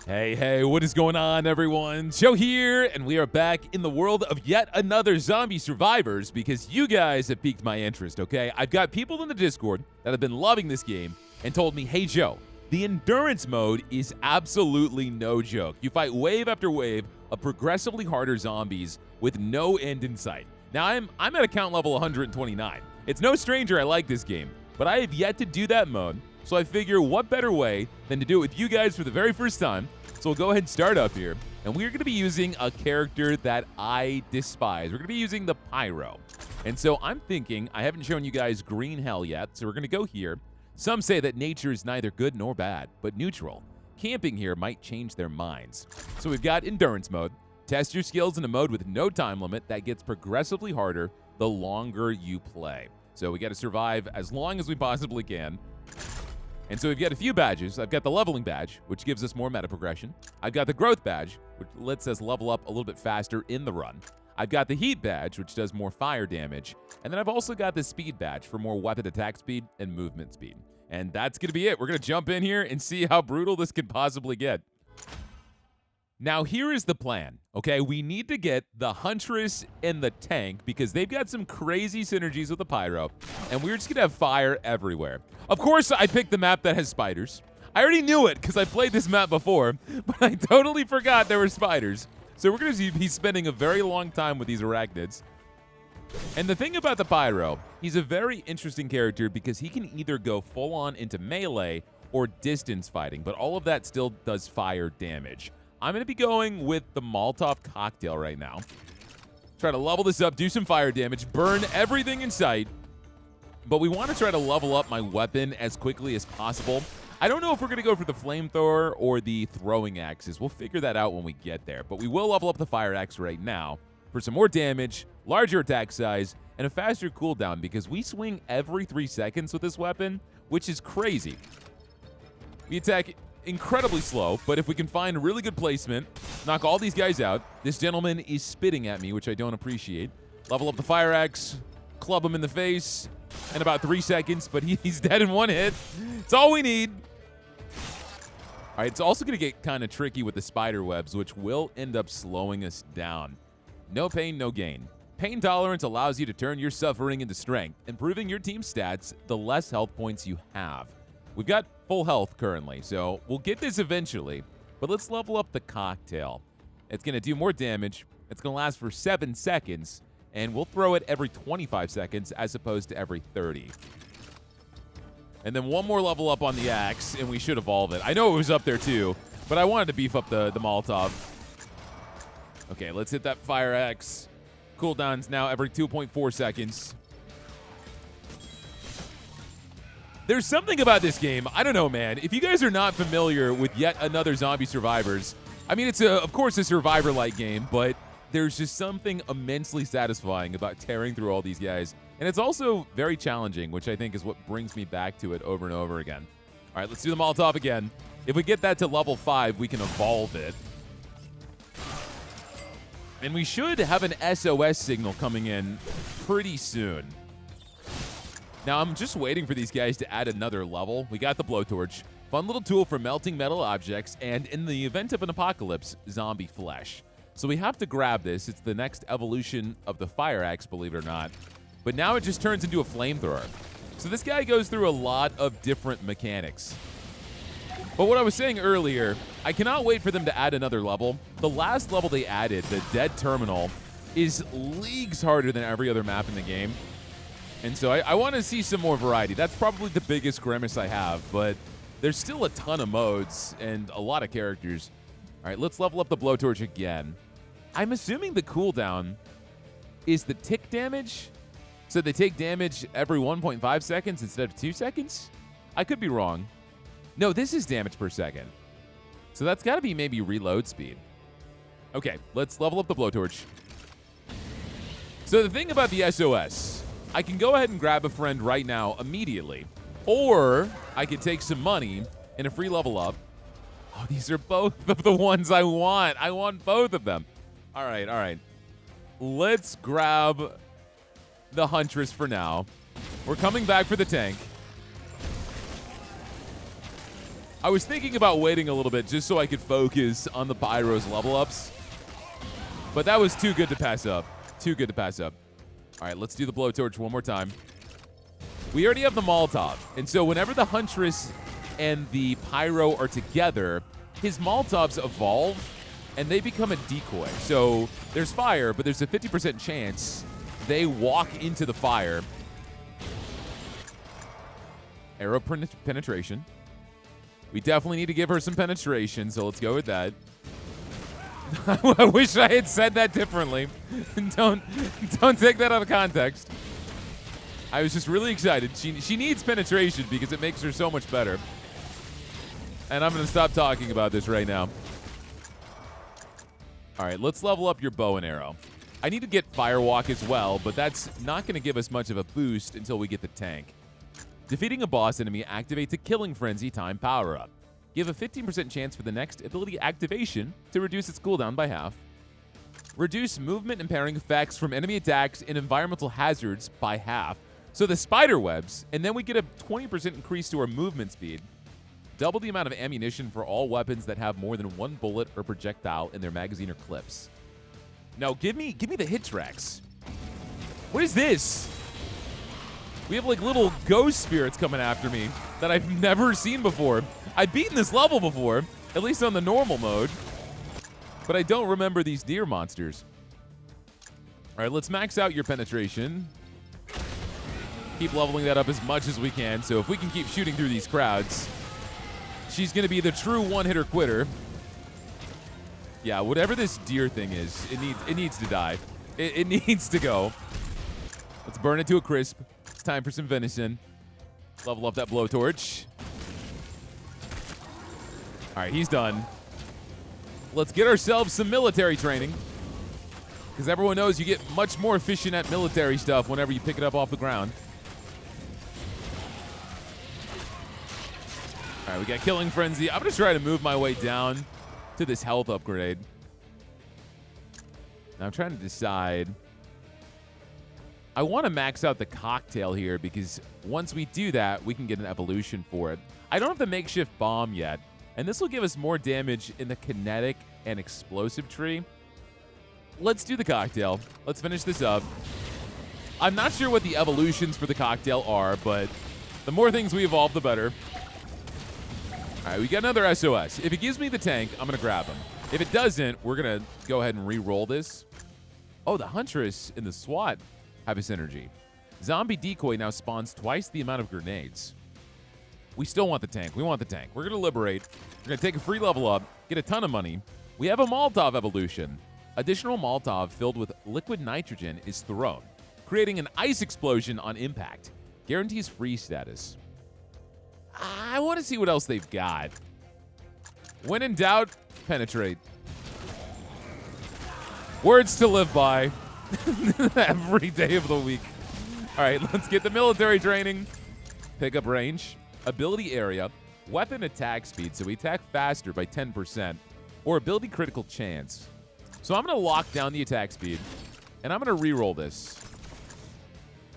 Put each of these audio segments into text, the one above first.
Hey, what is going on, everyone? Joe here, and we are back in the world of yet another zombie survivors because you guys have piqued my interest, okay? I've got people in the Discord that have been loving this game and told me, hey, Joe, the endurance mode is absolutely no joke. You fight wave after wave of progressively harder zombies with no end in sight. Now, I'm at account level 129. It's no stranger I like this game, but I have yet to do that mode. So I figure what better way than to do it with you guys for the very first time. So we'll go ahead and start up here. And we're going to be using a character that I despise. We're going to be using the Pyro. And so I'm thinking, I haven't shown you guys Green Hell yet, so we're going to go here. Some say that nature is neither good nor bad, but neutral. Camping here might change their minds. So we've got Endurance mode. Test your skills in a mode with no time limit that gets progressively harder the longer you play. So we got to survive as long as we possibly can. And so we've got a few badges. I've got the leveling badge, which gives us more meta progression. I've got the growth badge, which lets us level up a little bit faster in the run. I've got the heat badge, which does more fire damage. And then I've also got the speed badge for more weapon attack speed and movement speed. And that's going to be it. We're going to jump in here and see how brutal this could possibly get. Now, here is the plan, okay? We need to get the Huntress and the tank because they've got some crazy synergies with the Pyro, and we're just going to have fire everywhere. Of course, I picked the map that has spiders. I already knew it because I played this map before, but I totally forgot there were spiders. So we're going to be spending a very long time with these arachnids. And the thing about the Pyro, he's a very interesting character because he can either go full-on into melee or distance fighting, but all of that still does fire damage. I'm going to be going with the Molotov cocktail right now. Try to level this up, do some fire damage, burn everything in sight. But we want to try to level up my weapon as quickly as possible. I don't know if we're going to go for the flamethrower or the throwing axes. We'll figure that out when we get there. But we will level up the fire axe right now for some more damage, larger attack size, and a faster cooldown because we swing every 3 seconds with this weapon, which is crazy. We attack incredibly slow, but if we can find a really good placement, knock all these guys out. This gentleman is spitting at me, which I don't appreciate. Level up the fire axe, club him in the face in about 3 seconds, but he's dead in 1 hit. It's all we need. All right, it's also going to get kind of tricky with the spider webs, which will end up slowing us down. No pain, no gain. Pain tolerance allows you to turn your suffering into strength, improving your team's stats the less health points you have. We've got full health currently, so we'll get this eventually, but let's level up the cocktail. It's going to do more damage. It's going to last for 7 seconds, and we'll throw it every 25 seconds as opposed to every 30. And then one more level up on the axe, and we should evolve it. I know it was up there too, but I wanted to beef up the Molotov. Okay, let's hit that fire axe. Cooldowns now every 2.4 seconds. There's something about this game, I don't know, man. If you guys are not familiar with yet another Zombie Survivors, I mean, it's, of course, a Survivor-like game, but there's just something immensely satisfying about tearing through all these guys. And it's also very challenging, which I think is what brings me back to it over and over again. All right, let's do the Molotov again. If we get that to level 5, we can evolve it. And we should have an SOS signal coming in pretty soon. Now, I'm just waiting for these guys to add another level. We got the blowtorch, fun little tool for melting metal objects, and in the event of an apocalypse, zombie flesh. So we have to grab this. It's the next evolution of the fire axe, believe it or not. But now it just turns into a flamethrower. So this guy goes through a lot of different mechanics. But what I was saying earlier, I cannot wait for them to add another level. The last level they added, the Dead Terminal, is leagues harder than every other map in the game. And so I want to see some more variety. That's probably the biggest grimace I have, but there's still a ton of modes and a lot of characters. All right, let's level up the blowtorch again. I'm assuming the cooldown is the tick damage. So they take damage every 1.5 seconds instead of 2 seconds? I could be wrong. No, this is damage per second. So that's got to be maybe reload speed. Okay, let's level up the blowtorch. So the thing about the SOS, I can go ahead and grab a friend right now immediately, or I could take some money and a free level up. Oh, these are both of the ones I want. I want both of them. All right. Let's grab the Huntress for now. We're coming back for the tank. I was thinking about waiting a little bit just so I could focus on the Pyro's level ups. But that was too good to pass up. Too good to pass up. All right, let's do the blowtorch one more time. We already have the Molotov. And so whenever the Huntress and the Pyro are together, his Molotovs evolve and they become a decoy. So there's fire, but there's a 50% chance they walk into the fire. Arrow penetration. We definitely need to give her some penetration, so let's go with that. I wish I had said that differently. Don't take that out of context. I was just really excited. She needs penetration because it makes her so much better. And I'm going to stop talking about this right now. All right, let's level up your bow and arrow. I need to get Firewalk as well, but that's not going to give us much of a boost until we get the tank. Defeating a boss enemy activates a Killing Frenzy time power-up. Give a 15% chance for the next ability activation to reduce its cooldown by half. Reduce movement impairing effects from enemy attacks and environmental hazards by half. So the spider webs, and then we get a 20% increase to our movement speed. Double the amount of ammunition for all weapons that have more than one bullet or projectile in their magazine or clips. No, give me the hit tracks. What is this? We have like little ghost spirits coming after me that I've never seen before. I've beaten this level before, at least on the normal mode, but I don't remember these deer monsters. All right, let's max out your penetration. Keep leveling that up as much as we can, so if we can keep shooting through these crowds, she's going to be the true one-hitter quitter. Yeah, whatever this deer thing is, it needs to die. It needs to go. Let's burn it to a crisp. It's time for some venison. Level up that blowtorch. All right, he's done. Let's get ourselves some military training, because everyone knows you get much more efficient at military stuff whenever you pick it up off the ground. All right, we got Killing Frenzy. I'm going to try to move my way down to this health upgrade. Now I'm trying to decide. I want to max out the cocktail here because once we do that, we can get an evolution for it. I don't have the makeshift bomb yet, and this will give us more damage in the kinetic and explosive tree. Let's do the cocktail. Let's finish this up. I'm not sure what the evolutions for the cocktail are, but the more things we evolve, the better. All right, we got another SOS. If it gives me the tank, I'm going to grab him. If it doesn't, we're going to go ahead and re-roll this. Oh, the Huntress and the SWAT have a synergy. Zombie Decoy now spawns twice the amount of grenades. We still want the tank. We want the tank. We're going to liberate. We're going to take a free level up, get a ton of money. We have a Molotov evolution. Additional Molotov filled with liquid nitrogen is thrown, creating an ice explosion on impact. Guarantees free status. I want to see what else they've got. When in doubt, penetrate. Words to live by every day of the week. All right, let's get the military training. Pick up range, ability area, weapon attack speed, so we attack faster by 10%, or ability critical chance. So I'm going to lock down the attack speed, and I'm going to re-roll this.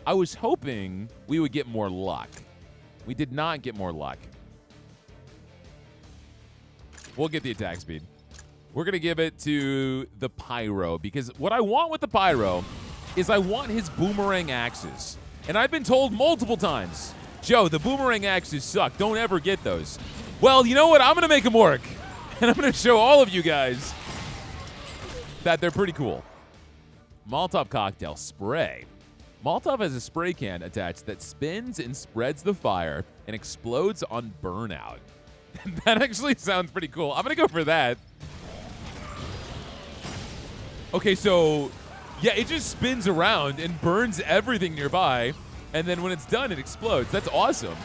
I was hoping we would get more luck. We did not get more luck. We'll get the attack speed. We're going to give it to the Pyro, because what I want with the Pyro is I want his boomerang axes. And I've been told multiple times, Joe, the boomerang axes suck. Don't ever get those. Well, you know what? I'm going to make them work. And I'm going to show all of you guys that they're pretty cool. Molotov cocktail spray. Molotov has a spray can attached that spins and spreads the fire and explodes on burnout. That actually sounds pretty cool. I'm going to go for that. Okay, so, yeah, it just spins around and burns everything nearby, and then when it's done, it explodes. That's awesome.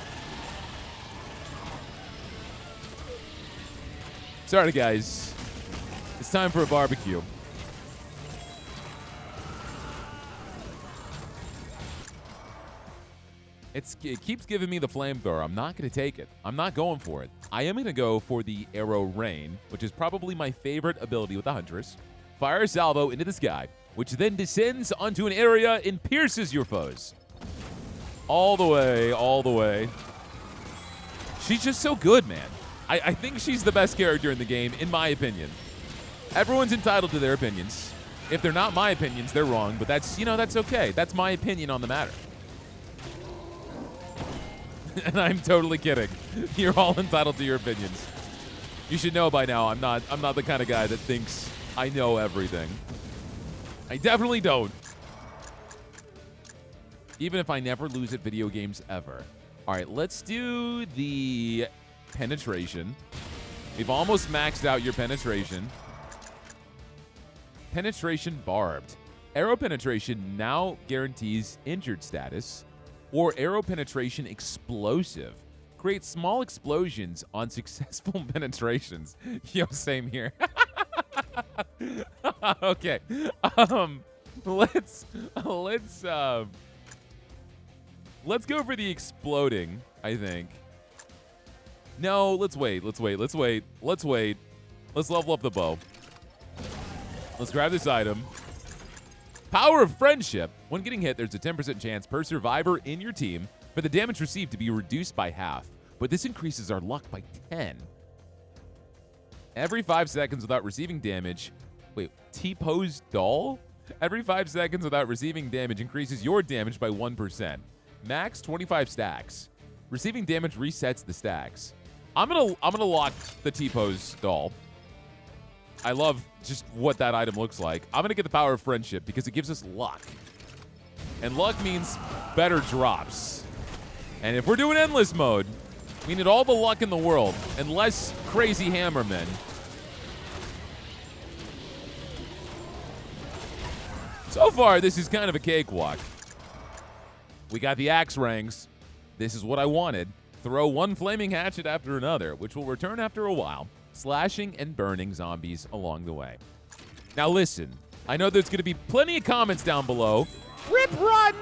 Sorry, guys. It's time for a barbecue. It keeps giving me the flamethrower. I'm not going to take it. I'm not going for it. I am going to go for the Arrow Rain, which is probably my favorite ability with the Huntress. Fire a salvo into the sky, which then descends onto an area and pierces your foes. All the way, all the way. She's just so good, man. I think she's the best character in the game, in my opinion. Everyone's entitled to their opinions. If they're not my opinions, they're wrong, but that's, you know, that's okay. That's my opinion on the matter. And I'm totally kidding. You're all entitled to your opinions. You should know by now I'm not the kind of guy that thinks I know everything. I definitely don't. Even if I never lose at video games ever. All right, let's do the penetration. We've almost maxed out your penetration. Penetration barbed. Arrow penetration now guarantees injured status. Or arrow penetration explosive. Create small explosions on successful penetrations. Yo, same here. Okay. Let's go for the exploding, I think. No, let's wait. Let's level up the bow. Let's grab this item. Power of Friendship. When getting hit, there's a 10% chance per survivor in your team for the damage received to be reduced by half. But this increases our luck by 10. Every 5 seconds without receiving damage. Wait, T-pose doll? Every 5 seconds without receiving damage increases your damage by 1%. Max 25 stacks. Receiving damage resets the stacks. I'm gonna lock the T-pose doll. I love just what that item looks like. I'm gonna get the Power of Friendship because it gives us luck. And luck means better drops. And if we're doing endless mode, we need all the luck in the world and less crazy hammermen. So far, this is kind of a cakewalk. We got the axe rings. This is what I wanted. Throw one flaming hatchet after another, which will return after a while, slashing and burning zombies along the way. Now listen, I know there's going to be plenty of comments down below. Rip run!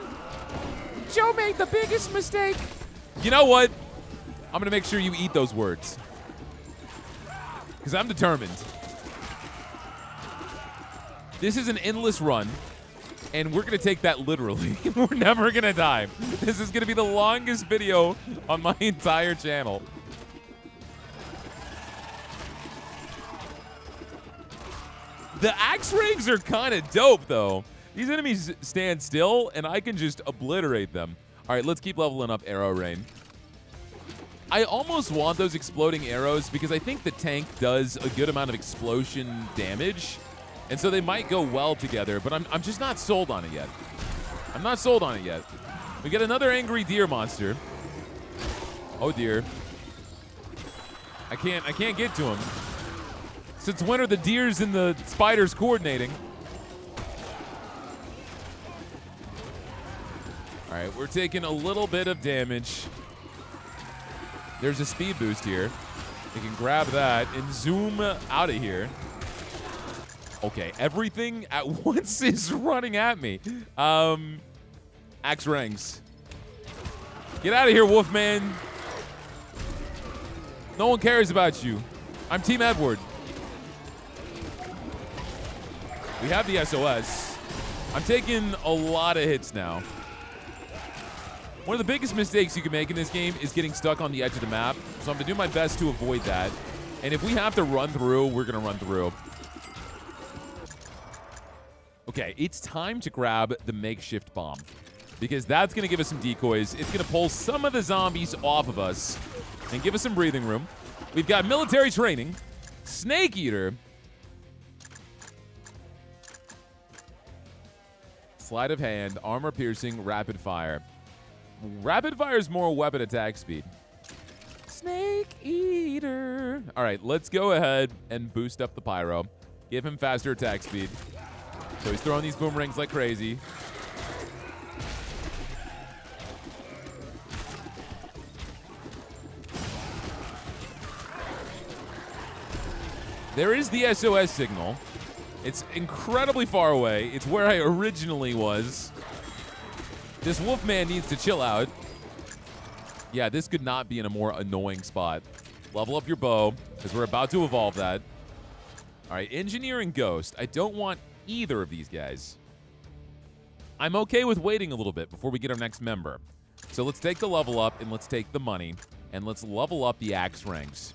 Joe made the biggest mistake. You know what? I'm going to make sure you eat those words. Because I'm determined. This is an endless run. And we're going to take that literally. We're never going to die. This is going to be the longest video on my entire channel. The axe rings are kind of dope, though. These enemies stand still, and I can just obliterate them. All right, let's keep leveling up arrow rain. I almost want those exploding arrows because I think the tank does a good amount of explosion damage. And so they might go well together, but I'm just not sold on it yet. I'm not sold on it yet. We get another angry deer monster. Oh dear. I can't get to him. Since when are the deers and the spiders coordinating? All right, we're taking a little bit of damage. There's a speed boost here. We can grab that and zoom out of here. Okay, everything at once is running at me. Axe rings. Get out of here, Wolfman. No one cares about you. I'm Team Edward. We have the SOS. I'm taking a lot of hits now. One of the biggest mistakes you can make in this game is getting stuck on the edge of the map. So I'm going to do my best to avoid that. And if we have to run through, we're going to run through. Okay, it's time to grab the makeshift bomb because that's going to give us some decoys. It's going to pull some of the zombies off of us and give us some breathing room. We've got military training, snake eater, sleight of hand, armor piercing, rapid fire. Rapid fire is more weapon attack speed. Snake eater. All right, let's go ahead and boost up the pyro. Give him faster attack speed. So he's throwing these boomerangs like crazy. There is the SOS signal. It's incredibly far away. It's where I originally was. This Wolfman needs to chill out. Yeah, this could not be in a more annoying spot. Level up your bow, because we're about to evolve that. All right, Engineer and Ghost. I don't want either of these guys. I'm okay with waiting a little bit before we get our next member. So let's take the level up and let's take the money. And let's level up the axe ranks.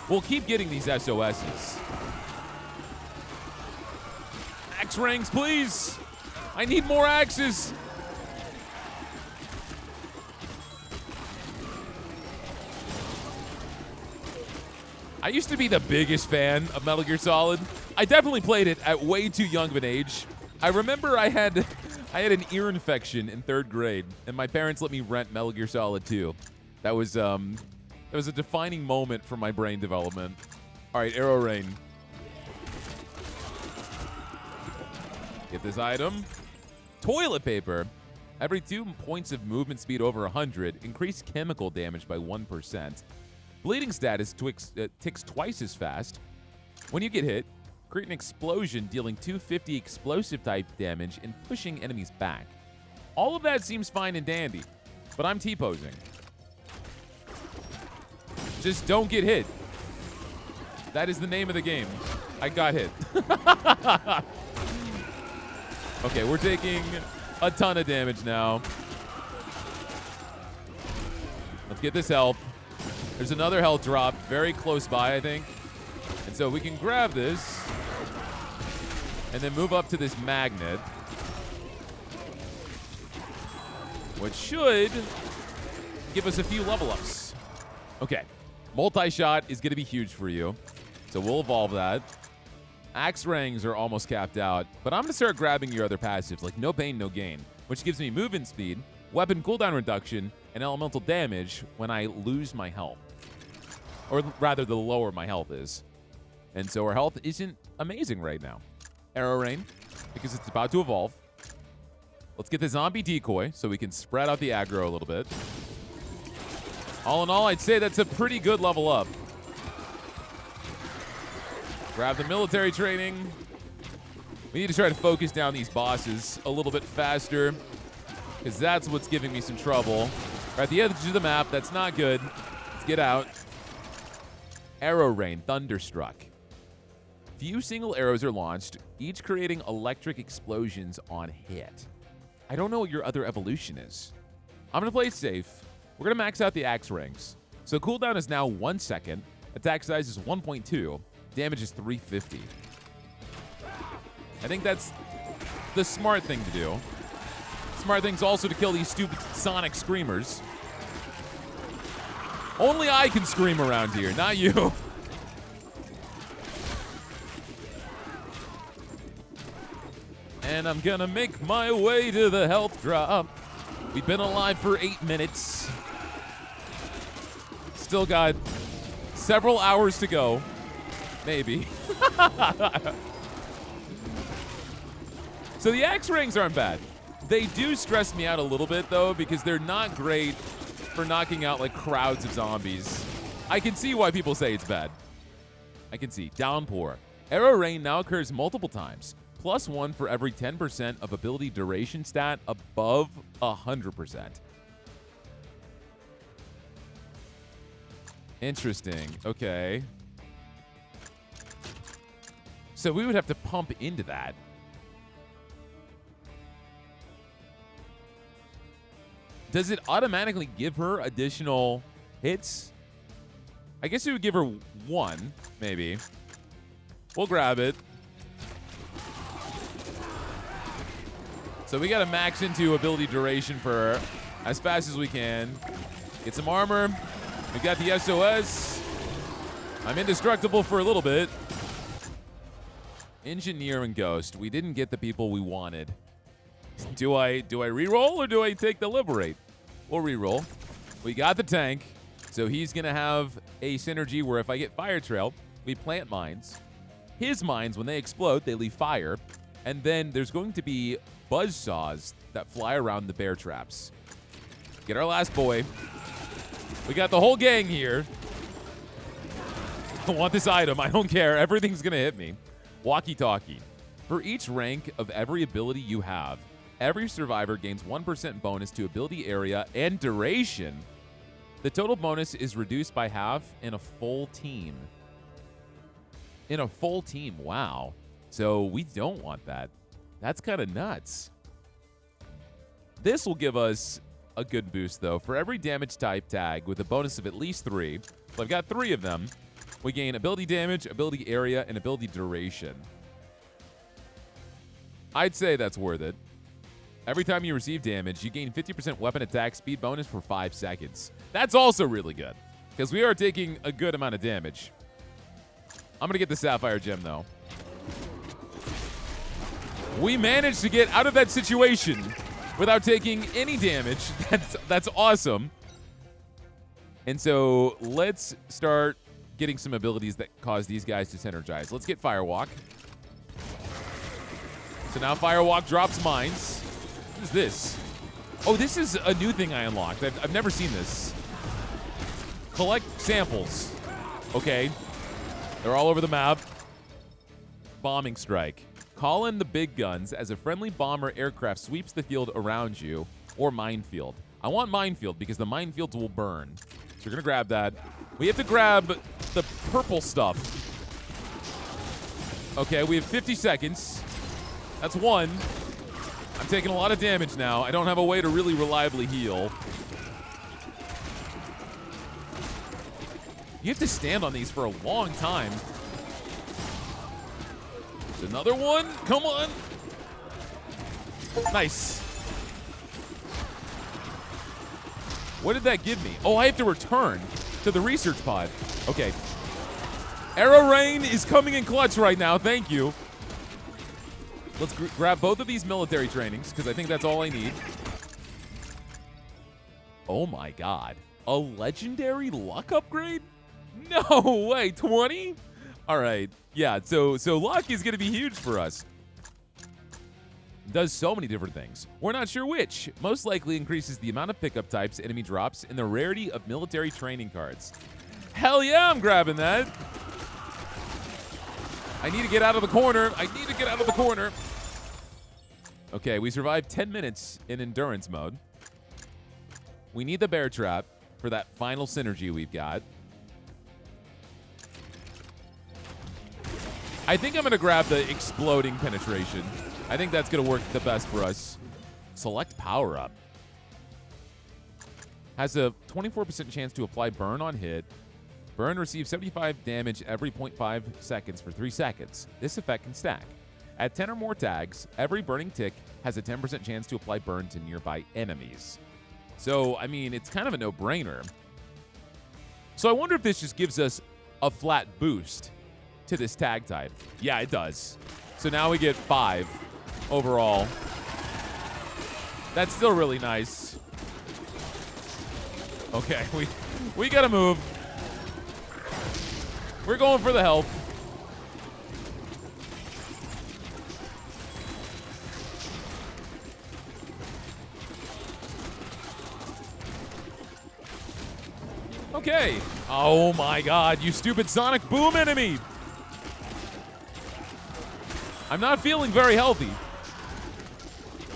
We'll keep getting these SOSs. Axe ranks, please. I need more axes. I used to be the biggest fan of Metal Gear Solid. I definitely played it at way too young of an age. I remember I had an ear infection in 3rd grade, and my parents let me rent Metal Gear Solid 2. That was a defining moment for my brain development. All right, Arrow Rain. Get this item. Toilet paper. Every 2 points of movement speed over 100, increase chemical damage by 1%. Bleeding status ticks twice as fast. When you get hit, create an explosion dealing 250 explosive type damage and pushing enemies back. All of that seems fine and dandy, but I'm T-posing. Just don't get hit. That is the name of the game. I got hit. Okay, we're taking a ton of damage now. Let's get this health. There's another health drop very close by, I think. And so we can grab this and then move up to this magnet, which should give us a few level ups. Okay, multi-shot is going to be huge for you, so we'll evolve that. Axe rings are almost capped out, but I'm going to start grabbing your other passives, like No Pain, No Gain, which gives me movement speed, weapon cooldown reduction, and elemental damage when I lose my health. Or rather, the lower my health is. And so our health isn't amazing right now. Arrow Rain, because it's about to evolve. Let's get the zombie decoy so we can spread out the aggro a little bit. All in all, I'd say that's a pretty good level up. Grab the military training. We need to try to focus down these bosses a little bit faster, because that's what's giving me some trouble. We're at the edge of the map. That's not good. Let's get out. Arrow Rain, Thunderstruck. Few single arrows are launched, each creating electric explosions on hit. I don't know what your other evolution is. I'm going to play it safe. We're going to max out the axe rings. So cooldown is now 1 second. Attack size is 1.2. Damage is 350. I think that's the smart thing to do. Smart thing's also to kill these stupid sonic screamers. Only I can scream around here, not you. And I'm gonna make my way to the health drop. We've been alive for 8 minutes. Still got several hours to go. Maybe. So the axe rings aren't bad. They do stress me out a little bit, though, because they're not great for knocking out, like, crowds of zombies. I can see why people say it's bad. I can see. Downpour. Arrow Rain now occurs multiple times. +1 for every 10% of ability duration stat above 100%. Interesting. Okay. So we would have to pump into that. Does it automatically give her additional hits? I guess it would give her 1, maybe. We'll grab it. So we got to max into ability duration for her as fast as we can. Get some armor. We got the SOS. I'm indestructible for a little bit. Engineer and Ghost. We didn't get the people we wanted. Do I reroll or do I take the Liberate? We'll reroll. We got the tank, so he's going to have a synergy where if I get Fire Trail, we plant mines. His mines, when they explode, they leave fire. And then there's going to be buzzsaws that fly around the bear traps. Get our last boy. We got the whole gang here. I want this item. I don't care. Everything's going to hit me. Walkie-talkie. For each rank of every ability you have, every survivor gains 1% bonus to ability area and duration. The total bonus is reduced by half in a full team. In a full team, wow. So we don't want that. That's kind of nuts. This will give us a good boost, though. For every damage type tag with a bonus of at least 3, so I've got 3 of them, we gain ability damage, ability area, and ability duration. I'd say that's worth it. Every time you receive damage, you gain 50% weapon attack speed bonus for 5 seconds. That's also really good, because we are taking a good amount of damage. I'm going to get the Sapphire Gem, though. We managed to get out of that situation without taking any damage. That's awesome. And so let's start getting some abilities that cause these guys to synergize. Let's get Firewalk. So now Firewalk drops mines. What is this? Oh, this is a new thing I unlocked. I've never seen this. Collect samples. Okay. They're all over the map. Bombing Strike. Call in the big guns as a friendly bomber aircraft sweeps the field around you, or minefield. I want minefield because the minefields will burn. So we're going to grab that. We have to grab the purple stuff. Okay, we have 50 seconds. That's 1. I'm taking a lot of damage now. I don't have a way to really reliably heal. You have to stand on these for a long time. There's another one. Come on. Nice. What did that give me? Oh, I have to return to the research pod. Okay. Arrow Rain is coming in clutch right now. Thank you. Let's grab both of these military trainings because I think that's all I need. Oh my god. A legendary luck upgrade? No way. 20? All right. Yeah, so luck is going to be huge for us. Does so many different things. We're not sure which. Most likely increases the amount of pickup types enemy drops and the rarity of military training cards. Hell yeah, I'm grabbing that. I need to get out of the corner. Okay, we survived 10 minutes in endurance mode. We need the bear trap for that final synergy we've got. I think I'm going to grab the exploding penetration. I think that's going to work the best for us. Select power up. Has a 24% chance to apply burn on hit. Burn receives 75 damage every 0.5 seconds for 3 seconds. This effect can stack. At 10 or more tags, every burning tick has a 10% chance to apply burn to nearby enemies. So, I mean, it's kind of a no-brainer. So I wonder if this just gives us a flat boost to this tag type. Yeah, it does. So now we get 5 overall. That's still really nice. Okay, we gotta move. We're going for the health. Okay. Oh my god, you stupid Sonic Boom enemy! I'm not feeling very healthy.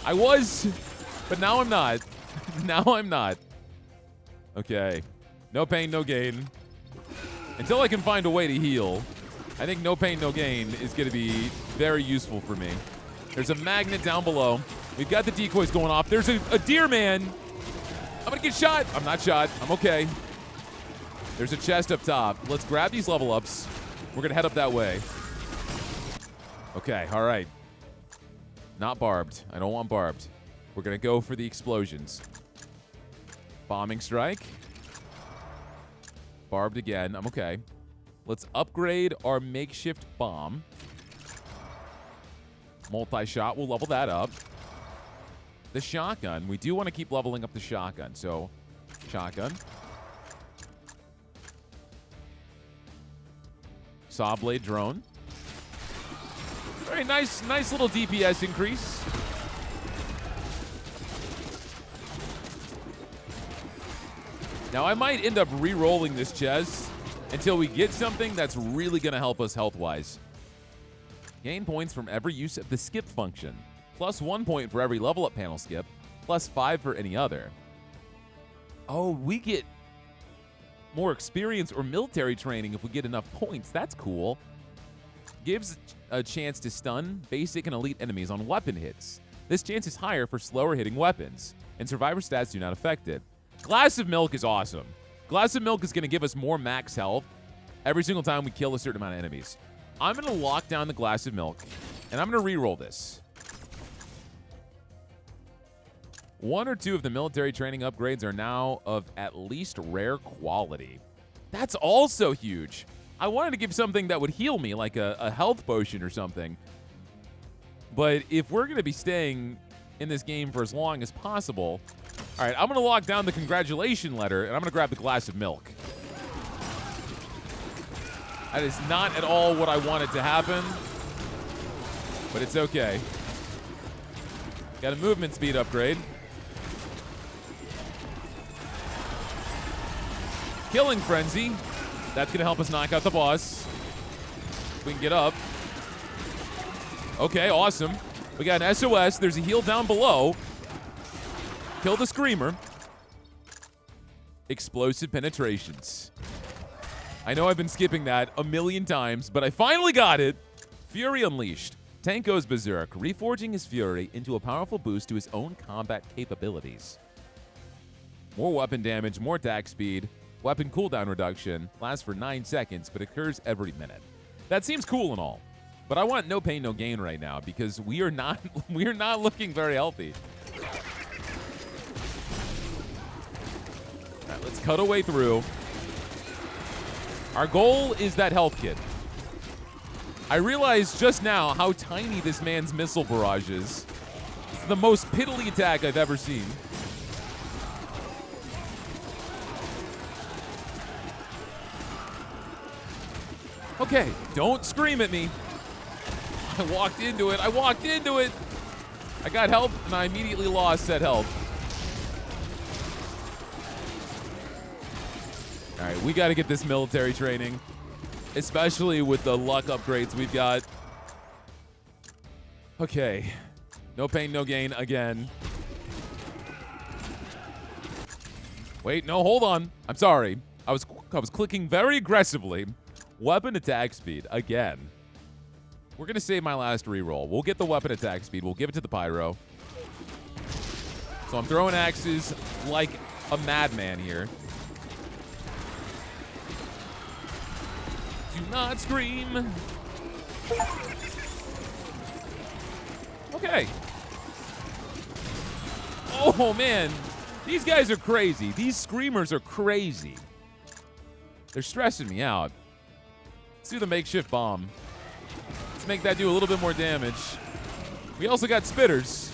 I was, but now I'm not. Now I'm not. Okay. No pain, no gain. Until I can find a way to heal, I think no pain, no gain is going to be very useful for me. There's a magnet down below. We've got the decoys going off. There's a deer man. I'm going to get shot. I'm not shot. I'm okay. There's a chest up top. Let's grab these level ups. We're going to head up that way. Okay, all right. Not barbed. I don't want barbed. We're going to go for the explosions. Bombing strike. Barbed again. I'm okay. Let's upgrade our makeshift bomb. Multi-shot. We'll level that up. The shotgun. We do want to keep leveling up the shotgun. So, shotgun. Saw blade drone. Very nice little DPS increase. Now, I might end up re-rolling this chest until we get something that's really going to help us health-wise. Gain points from every use of the skip function. Plus 1 point for every level up panel skip. Plus 5 for any other. Oh, we get more experience or military training if we get enough points. That's cool. Gives a chance to stun basic and elite enemies on weapon hits. This chance is higher for slower hitting weapons, and survivor stats do not affect it. Glass of Milk is awesome. Glass of Milk is going to give us more max health every single time we kill a certain amount of enemies. I'm going to lock down the Glass of Milk, and I'm going to reroll this. 1 or 2 of the military training upgrades are now of at least rare quality. That's also huge. I wanted to give something that would heal me, like a health potion or something. But if we're going to be staying in this game for as long as possible... All right, I'm going to lock down the congratulation letter, and I'm going to grab the Glass of Milk. That is not at all what I wanted to happen, but it's okay. Got a movement speed upgrade. Killing Frenzy. That's going to help us knock out the boss. We can get up. Okay, awesome. We got an SOS. There's a heal down below. Kill the Screamer. Explosive penetrations. I know I've been skipping that a million times, but I finally got it. Fury Unleashed. Tank goes berserk, reforging his fury into a powerful boost to his own combat capabilities. More weapon damage, more attack speed. Weapon cooldown reduction lasts for 9 seconds, but occurs every minute. That seems cool and all, but I want no pain, no gain right now because we are not looking very healthy. All right, let's cut our way through. Our goal is that health kit. I realized just now how tiny this man's missile barrage is. It's the most piddly attack I've ever seen. Okay, don't scream at me. I walked into it. I got help, and I immediately lost that health. All right, we got to get this military training, especially with the luck upgrades we've got. Okay, no pain, no gain again. Wait, no, hold on. I'm sorry. I was clicking very aggressively. Weapon attack speed again. We're gonna save my last reroll. We'll get the weapon attack speed. We'll give it to the pyro. So I'm throwing axes like a madman here. Do not scream. Okay. Oh man, these guys are crazy. These screamers are crazy. They're stressing me out. Let's do the makeshift bomb. Let's make that do a little bit more damage. We also got spitters.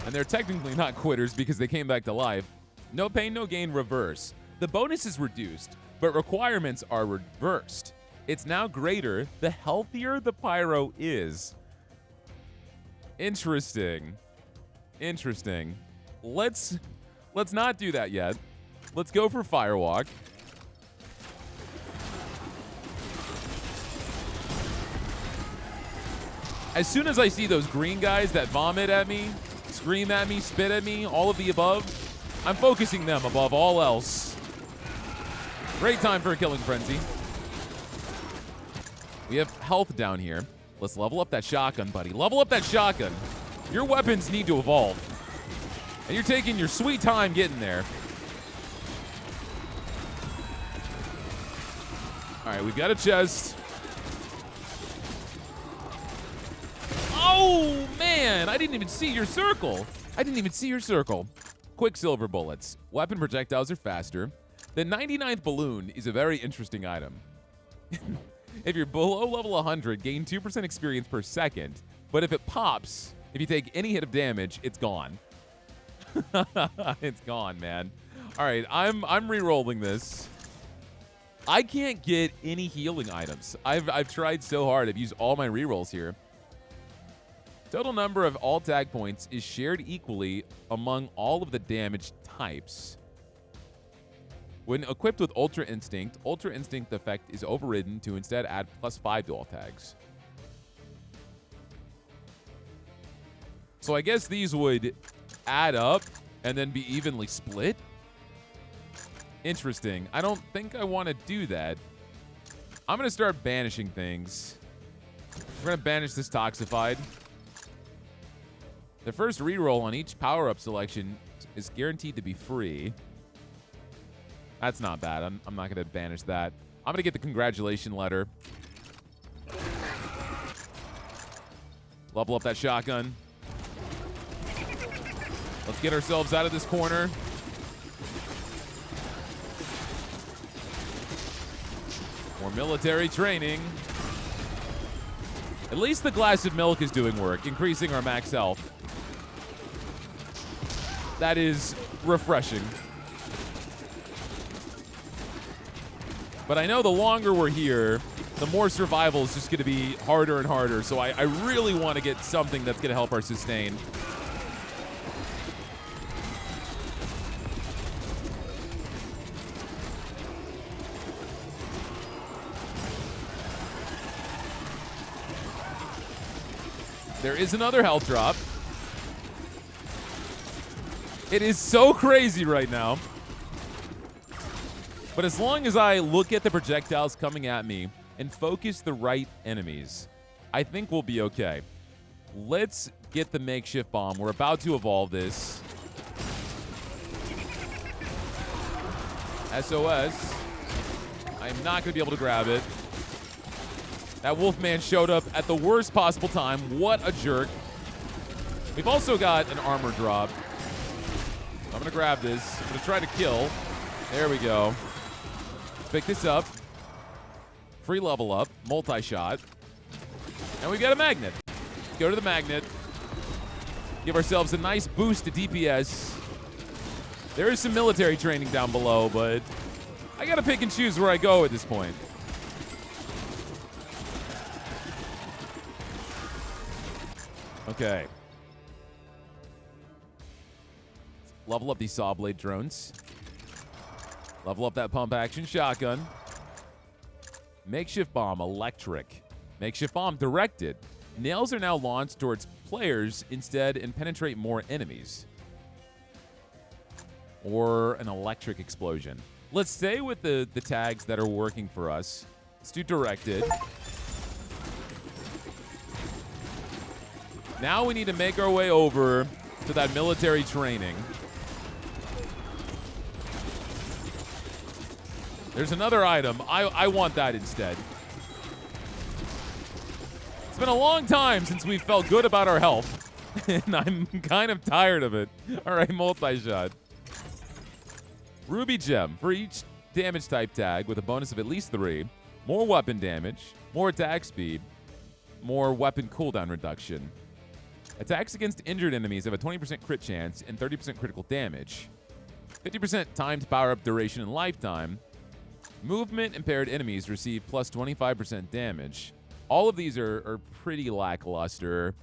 And they're technically not quitters because they came back to life. No pain, no gain, reverse. The bonus is reduced, but requirements are reversed. It's now greater the healthier the pyro is. Interesting. Interesting. Let's not do that yet. Let's go for Firewalk. As soon as I see those green guys that vomit at me, scream at me, spit at me, all of the above, I'm focusing them above all else. Great time for a killing frenzy. We have health down here. Let's level up that shotgun, buddy. Level up that shotgun. Your weapons need to evolve. And you're taking your sweet time getting there. All right, we've got a chest. Oh, man, I didn't even see your circle. Quicksilver bullets. Weapon projectiles are faster. The 99th balloon is a very interesting item. If you're below level 100, gain 2% experience per second. But if it pops, if you take any hit of damage, it's gone. It's gone, man. All right, I'm re-rolling this. I can't get any healing items. I've tried so hard. I've used all my re-rolls here. Total number of all tag points is shared equally among all of the damage types. When equipped with Ultra Instinct effect is overridden to instead add +5 to all tags. So I guess these would add up and then be evenly split. Interesting. I don't think I want to do that. I'm going to start banishing things. We're going to banish this Toxified. The first reroll on each power-up selection is guaranteed to be free. That's not bad. I'm not going to banish that. I'm going to get the congratulation letter. Level up that shotgun. Let's get ourselves out of this corner. More military training. At least the glass of milk is doing work, increasing our max health. That is refreshing. But I know the longer we're here, the more survival is just going to be harder and harder. So I really want to get something that's going to help our sustain. There is another health drop. It is so crazy right now. But as long as I look at the projectiles coming at me and focus the right enemies, I think we'll be okay. Let's get the makeshift bomb. We're about to evolve this. SOS. I'm not going to be able to grab it. That Wolfman showed up at the worst possible time. What a jerk. We've also got an armor drop. I'm going to grab this. I'm going to try to kill. There we go. Pick this up. Free level up. Multi-shot. And we got a magnet. Let's go to the magnet. Give ourselves a nice boost to DPS. There is some military training down below, but I got to pick and choose where I go at this point. Okay. Level up these saw blade drones. Level up that pump action shotgun. Makeshift bomb electric. Makeshift bomb directed. Nails are now launched towards players instead and penetrate more enemies. Or an electric explosion. Let's stay with the tags that are working for us. Let's do directed. Now we need to make our way over to that military training. There's another item. I want that instead. It's been a long time since we felt good about our health, and I'm kind of tired of it. All right, multi-shot. Ruby gem for each damage type tag with a bonus of at least 3. More weapon damage, more attack speed, more weapon cooldown reduction. Attacks against injured enemies have a 20% crit chance and 30% critical damage. 50% timed power-up duration and lifetime. Movement impaired enemies receive plus 25% damage. All of these are pretty lackluster.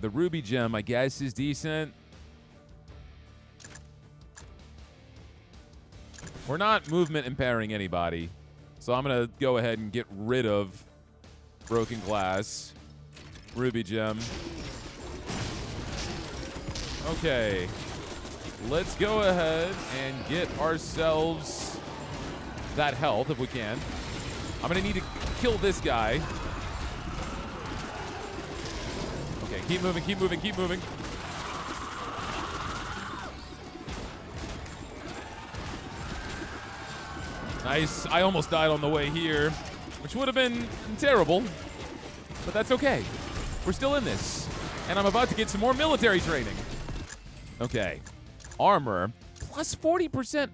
The Ruby gem, I guess, is decent. We're not movement impairing anybody, so I'm going to go ahead and get rid of Broken Glass. Ruby gem. Okay. Let's go ahead and get ourselves that health if we can. I'm going to need to kill this guy. Okay, keep moving, keep moving, keep moving. Nice. I almost died on the way here, which would have been terrible, but that's okay. We're still in this, and I'm about to get some more military training. Okay. Armor, plus 40%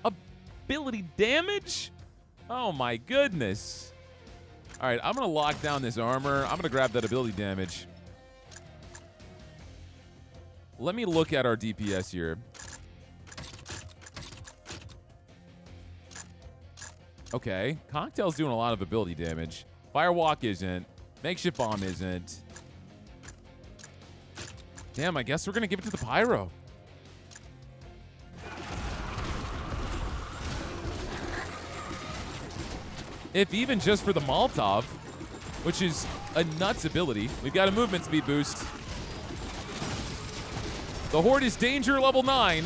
ability damage? Oh my goodness. All right, I'm going to lock down this armor. I'm going to grab that ability damage. Let me look at our DPS here. Okay, Cocktail's doing a lot of ability damage. Firewalk isn't. Makeshift bomb isn't. Damn, I guess we're going to give it to the Pyro. If even just for the Molotov, which is a nuts ability. We've got a movement speed boost. The Horde is danger level 9.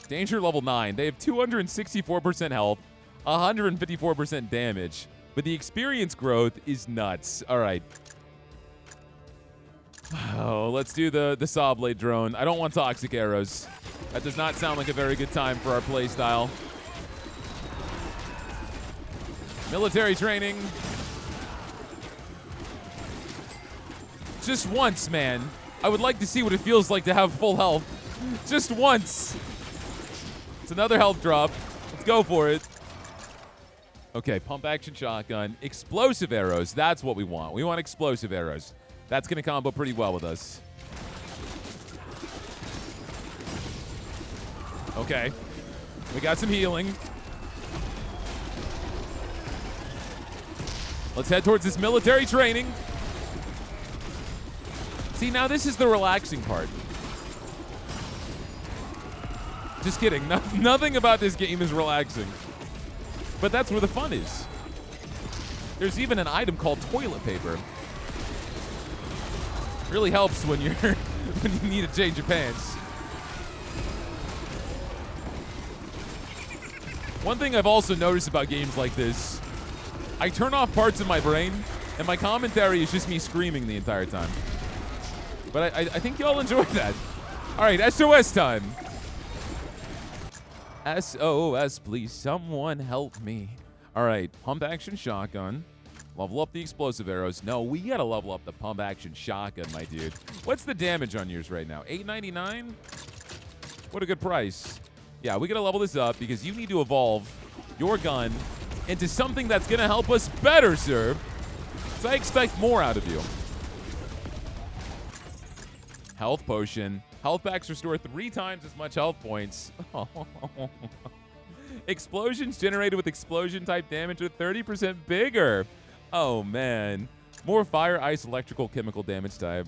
Danger level 9. They have 264% health, 154% damage. But the experience growth is nuts. All right. Oh, let's do the saw blade drone. I don't want toxic arrows. That does not sound like a very good time for our playstyle. Military training. Just once, man. I would like to see what it feels like to have full health. Just once. It's another health drop. Let's go for it. Okay, pump action shotgun. Explosive arrows. That's what we want. We want explosive arrows. That's going to combo pretty well with us. Okay. We got some healing. Let's head towards this military training. See, now this is the relaxing part. Just kidding. Nothing about this game is relaxing. But that's where the fun is. There's even an item called toilet paper. Really helps when you're when you need a change of pants. One thing I've also noticed about games like this, I turn off parts of my brain, and my commentary is just me screaming the entire time. But I think y'all enjoy that. All right, SOS time. SOS, please, someone help me. All right, pump action shotgun. Level up the explosive arrows. No, we gotta level up the pump action shotgun, my dude. What's the damage on yours right now? $8.99? What a good price. Yeah, we gotta level this up because you need to evolve your gun into something that's gonna help us better, sir. So I expect more out of you. Health potion. Health packs restore 3 times as much health points. Explosions generated with explosion type damage with 30% bigger. Oh, man. More fire, ice, electrical, chemical damage type.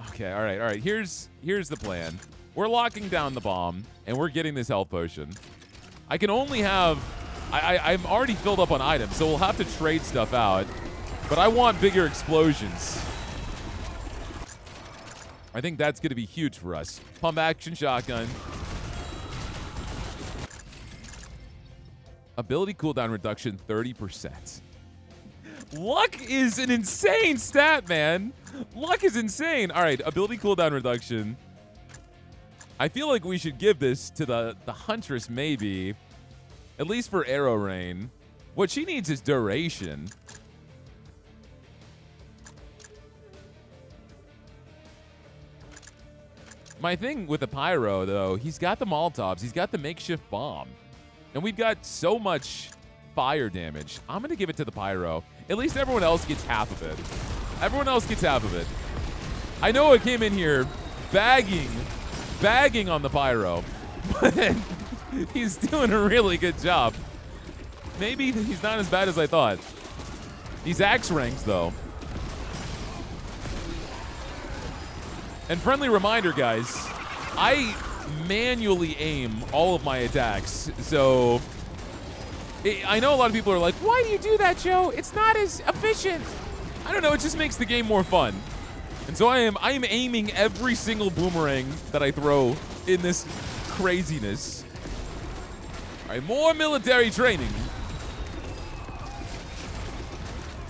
Okay, all right. Here's the plan. We're locking down the bomb, and we're getting this health potion. I can only have... I'm already filled up on items, so we'll have to trade stuff out. But I want bigger explosions. I think that's going to be huge for us. Pump action shotgun. Ability cooldown reduction 30%. Luck is an insane stat, man. Luck is insane. All right, ability cooldown reduction. I feel like we should give this to the Huntress, maybe. At least for arrow rain. What she needs is duration. My thing with the Pyro, though, he's got the Molotovs. He's got the makeshift bomb. And we've got so much fire damage. I'm going to give it to the Pyro. At least everyone else gets half of it. Everyone else gets half of it. I know I came in here bagging on the Pyro. But he's doing a really good job. Maybe he's not as bad as I thought. These axe ranks, though. And friendly reminder, guys, I manually aim all of my attacks. So I know a lot of people are like, why do you do that, Joe? It's not as efficient. I don't know. It just makes the game more fun. And so I am aiming every single boomerang that I throw in this craziness. All right, more military training.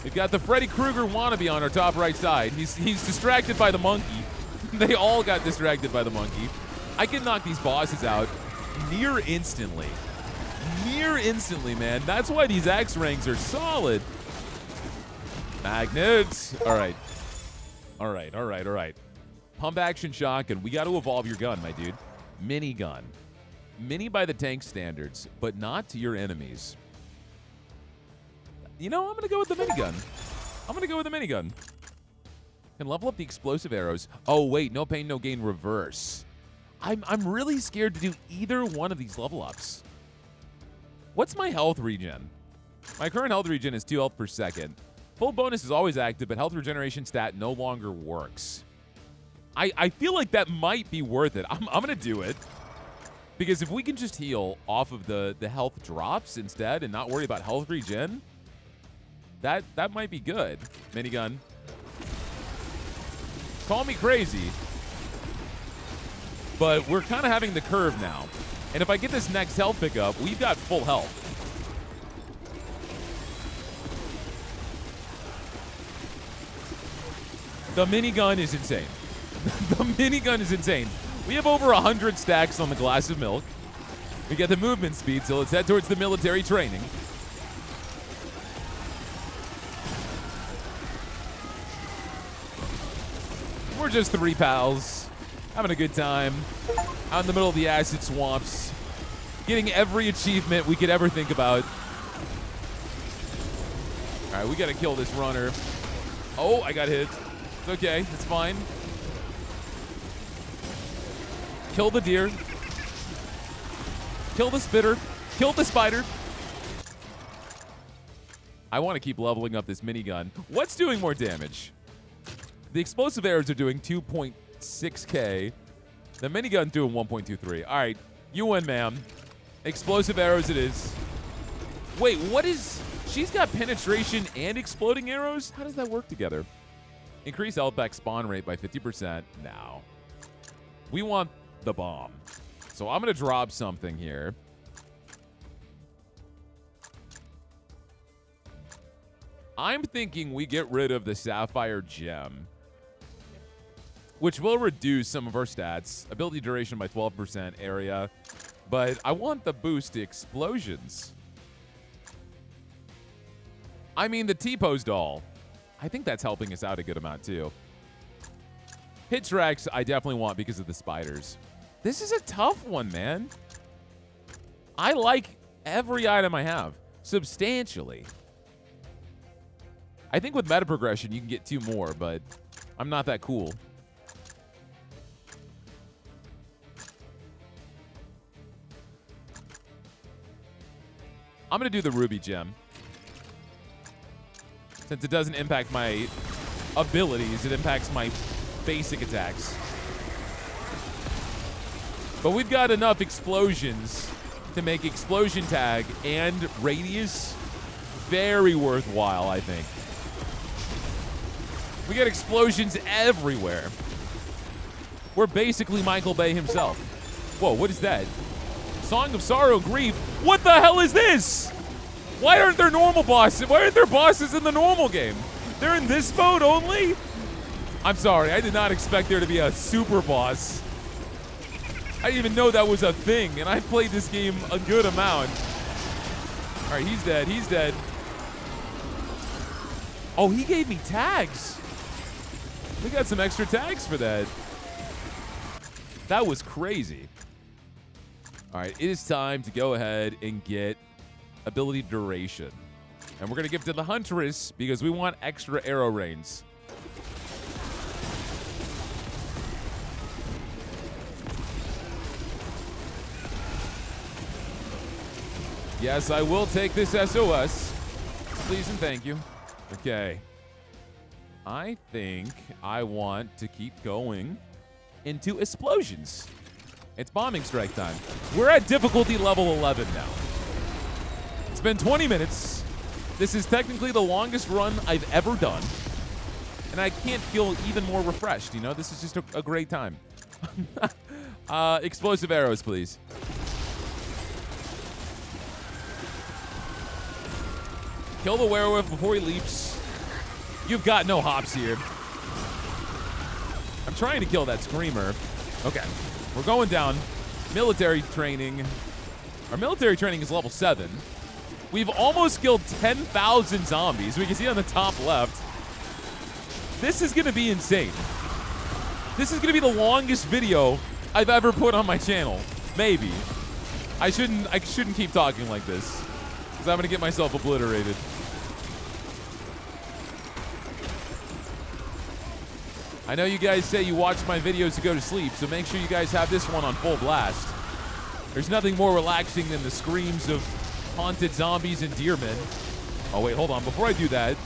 We've got the Freddy Krueger wannabe on our top right side. He's distracted by the monkey. They all got distracted by the monkey. I can knock these bosses out near instantly. Near instantly, man. That's why these axe ranks are solid. Magnets. All right. Pump action shotgun. We got to evolve your gun, my dude. Minigun. Mini by the tank standards, but not to your enemies. You know, I'm going to go with the minigun. Can level up the explosive arrows. Oh, wait. No pain, no gain reverse. I'm really scared to do either one of these level ups. What's my health regen? My current health regen is 2 health per second. Full bonus is always active, but health regeneration stat no longer works. I feel like that might be worth it. I'm going to do it. Because if we can just heal off of the health drops instead and not worry about health regen, that might be good. Minigun. Call me crazy. but we're kind of having the curve now. And if I get this next health pickup, we've got full health. The minigun is insane. The minigun is insane. We have over 100 stacks on the glass of milk. We get the movement speed, so let's head towards the military training. We're just 3 pals, having a good time, out in the middle of the acid swamps, getting every achievement we could ever think about. All right, we got to kill this runner. Oh, I got hit. It's okay, it's fine. Kill the deer. Kill the spitter. Kill the spider. I want to keep leveling up this minigun. What's doing more damage? The explosive arrows are doing 2.6k. The minigun doing 1.23. All right, you win, ma'am. Explosive arrows it is. Wait, what is... She's got penetration and exploding arrows? How does that work together? Increase Outback spawn rate by 50%. Now, we want the bomb. So I'm going to drop something here. I'm thinking we get rid of the Sapphire Gem, which will reduce some of our stats. Ability duration by 12%, area. But I want the boost to explosions. I mean, the T-Pose doll. I think that's helping us out a good amount, too. Hit tracks, I definitely want because of the spiders. This is a tough one, man. I like every item I have, substantially. I think with meta progression, you can get 2 more, but I'm not that cool. I'm going to do the Ruby Gem. Since it doesn't impact my abilities, it impacts my basic attacks. But we've got enough explosions to make explosion tag and radius very worthwhile, I think. We got explosions everywhere. We're basically Michael Bay himself. Whoa, what is that? Song of Sorrow and Grief? What the hell is this? Why aren't there normal bosses? Why aren't there bosses in the normal game? They're in this mode only? I'm sorry, I did not expect there to be a super boss. I didn't even know that was a thing, and I've played this game a good amount. All right, he's dead, he's dead. Oh, he gave me tags. We got some extra tags for that. That was crazy. All right, it is time to go ahead and get ability duration. And we're going to give it to the Huntress because we want extra arrow rains. Yes, I will take this SOS. Please and thank you. Okay. I think I want to keep going into explosions. It's bombing strike time. We're at difficulty level 11 now. It's been 20 minutes. This is technically the longest run I've ever done. And I can't feel even more refreshed, you know? This is just a great time. Explosive arrows, please. Kill the werewolf before he leaps. You've got no hops here. I'm trying to kill that screamer. Okay, we're going down. Military training. Our military training is level 7. We've almost killed 10,000 zombies. We can see on the top left. This is going to be insane. This is going to be the longest video I've ever put on my channel. Maybe. I shouldn't keep talking like this because I'm going to get myself obliterated. I know you guys say you watch my videos to go to sleep, so make sure you guys have this one on full blast. There's nothing more relaxing than the screams of haunted zombies and deermen. Oh, wait, hold on. Before I do that,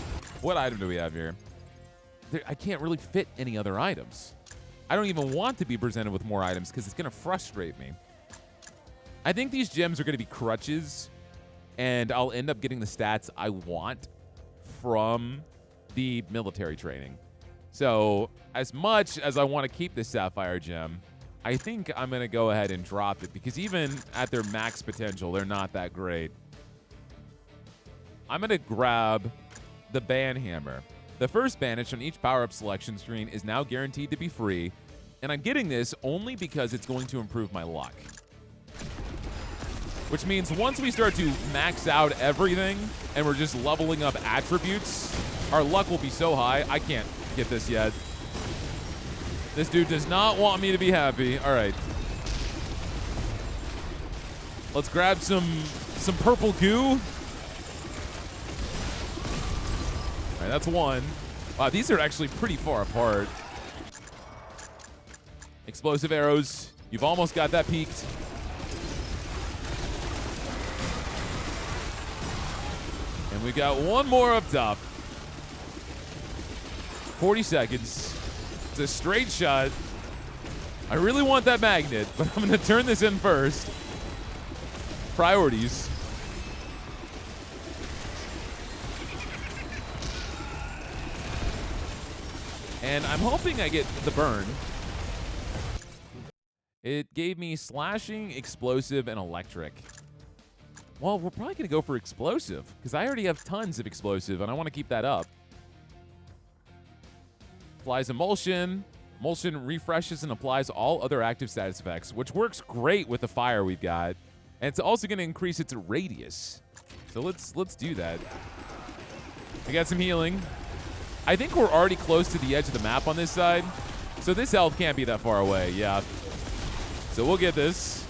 what item do we have here? I can't really fit any other items. I don't even want to be presented with more items because it's going to frustrate me. I think these gems are going to be crutches, and I'll end up getting the stats I want from the military training. So as much as I want to keep this Sapphire Gem, I think I'm going to go ahead and drop it because even at their max potential, they're not that great. I'm going to grab the ban hammer. The first banish on each power-up selection screen is now guaranteed to be free, and I'm getting this only because it's going to improve my luck. Which means once we start to max out everything and we're just leveling up attributes, our luck will be so high. I can't get this yet. This dude does not want me to be happy. All right. Let's grab some purple goo. All right, that's one. Wow, these are actually pretty far apart. Explosive arrows. You've almost got that peaked. And we got one more up top. 40 seconds. It's a straight shot. I really want that magnet, but I'm going to turn this in first. Priorities. And I'm hoping I get the burn. It gave me slashing, explosive, and electric. Well, we're probably going to go for explosive because I already have tons of explosive and I want to keep that up. Applies emulsion. Emulsion refreshes and applies all other active status effects, which works great with the fire we've got. And it's also going to increase its radius. So let's do that. We got some healing. I think we're already close to the edge of the map on this side. So this health can't be that far away. Yeah. So we'll get this.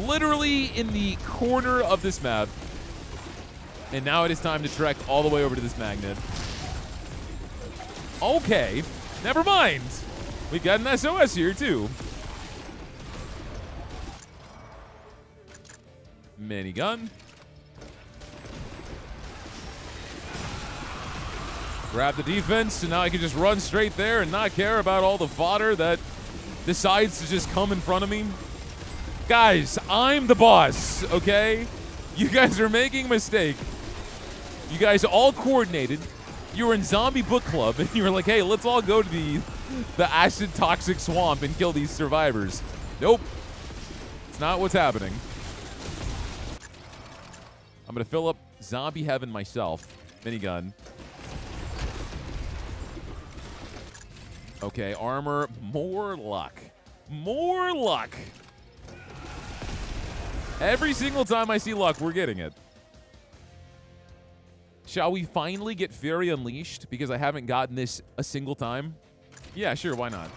Literally in the corner of this map. And now it is time to trek all the way over to this magnet. Okay, never mind. We got an SOS here too. Minigun. Grab the defense, and now I can just run straight there and not care about all the fodder that decides to just come in front of me. Guys, I'm the boss, okay? You guys are making a mistake. You guys all coordinated. You were in zombie book club, and you were like, hey, let's all go to the acid toxic swamp and kill these survivors. Nope. It's not what's happening. I'm going to fill up zombie heaven myself. Minigun. Okay, armor. More luck. More luck. Every single time I see luck, we're getting it. Shall we finally get Fury Unleashed because I haven't gotten this a single time? Yeah, sure, why not?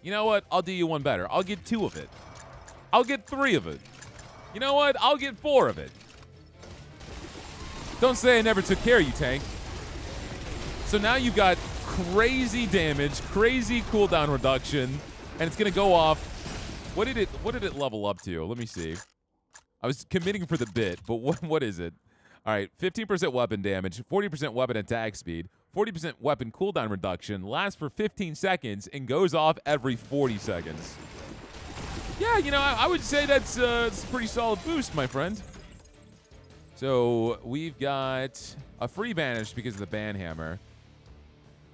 You know what? I'll do you one better. I'll get 2 of it. I'll get 3 of it. You know what? I'll get 4 of it. Don't say I never took care of you, tank. So now you've got crazy damage, crazy cooldown reduction, and it's gonna go off. What did it level up to? Let me see. I was committing for the bit, but what is it? All right, 15% weapon damage, 40% weapon attack speed, 40% weapon cooldown reduction, lasts for 15 seconds, and goes off every 40 seconds. Yeah, you know, I would say that's a pretty solid boost, my friend. So we've got a free banish because of the ban hammer.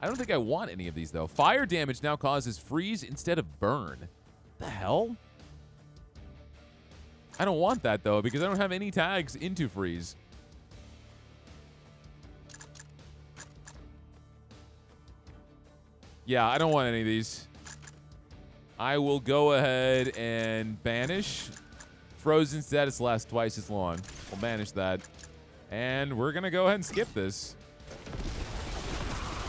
I don't think I want any of these, though. Fire damage now causes freeze instead of burn. The hell? I don't want that, though, because I don't have any tags into freeze. Yeah, I don't want any of these. I will go ahead and banish. Frozen status lasts twice as long. We'll banish that. And we're going to go ahead and skip this.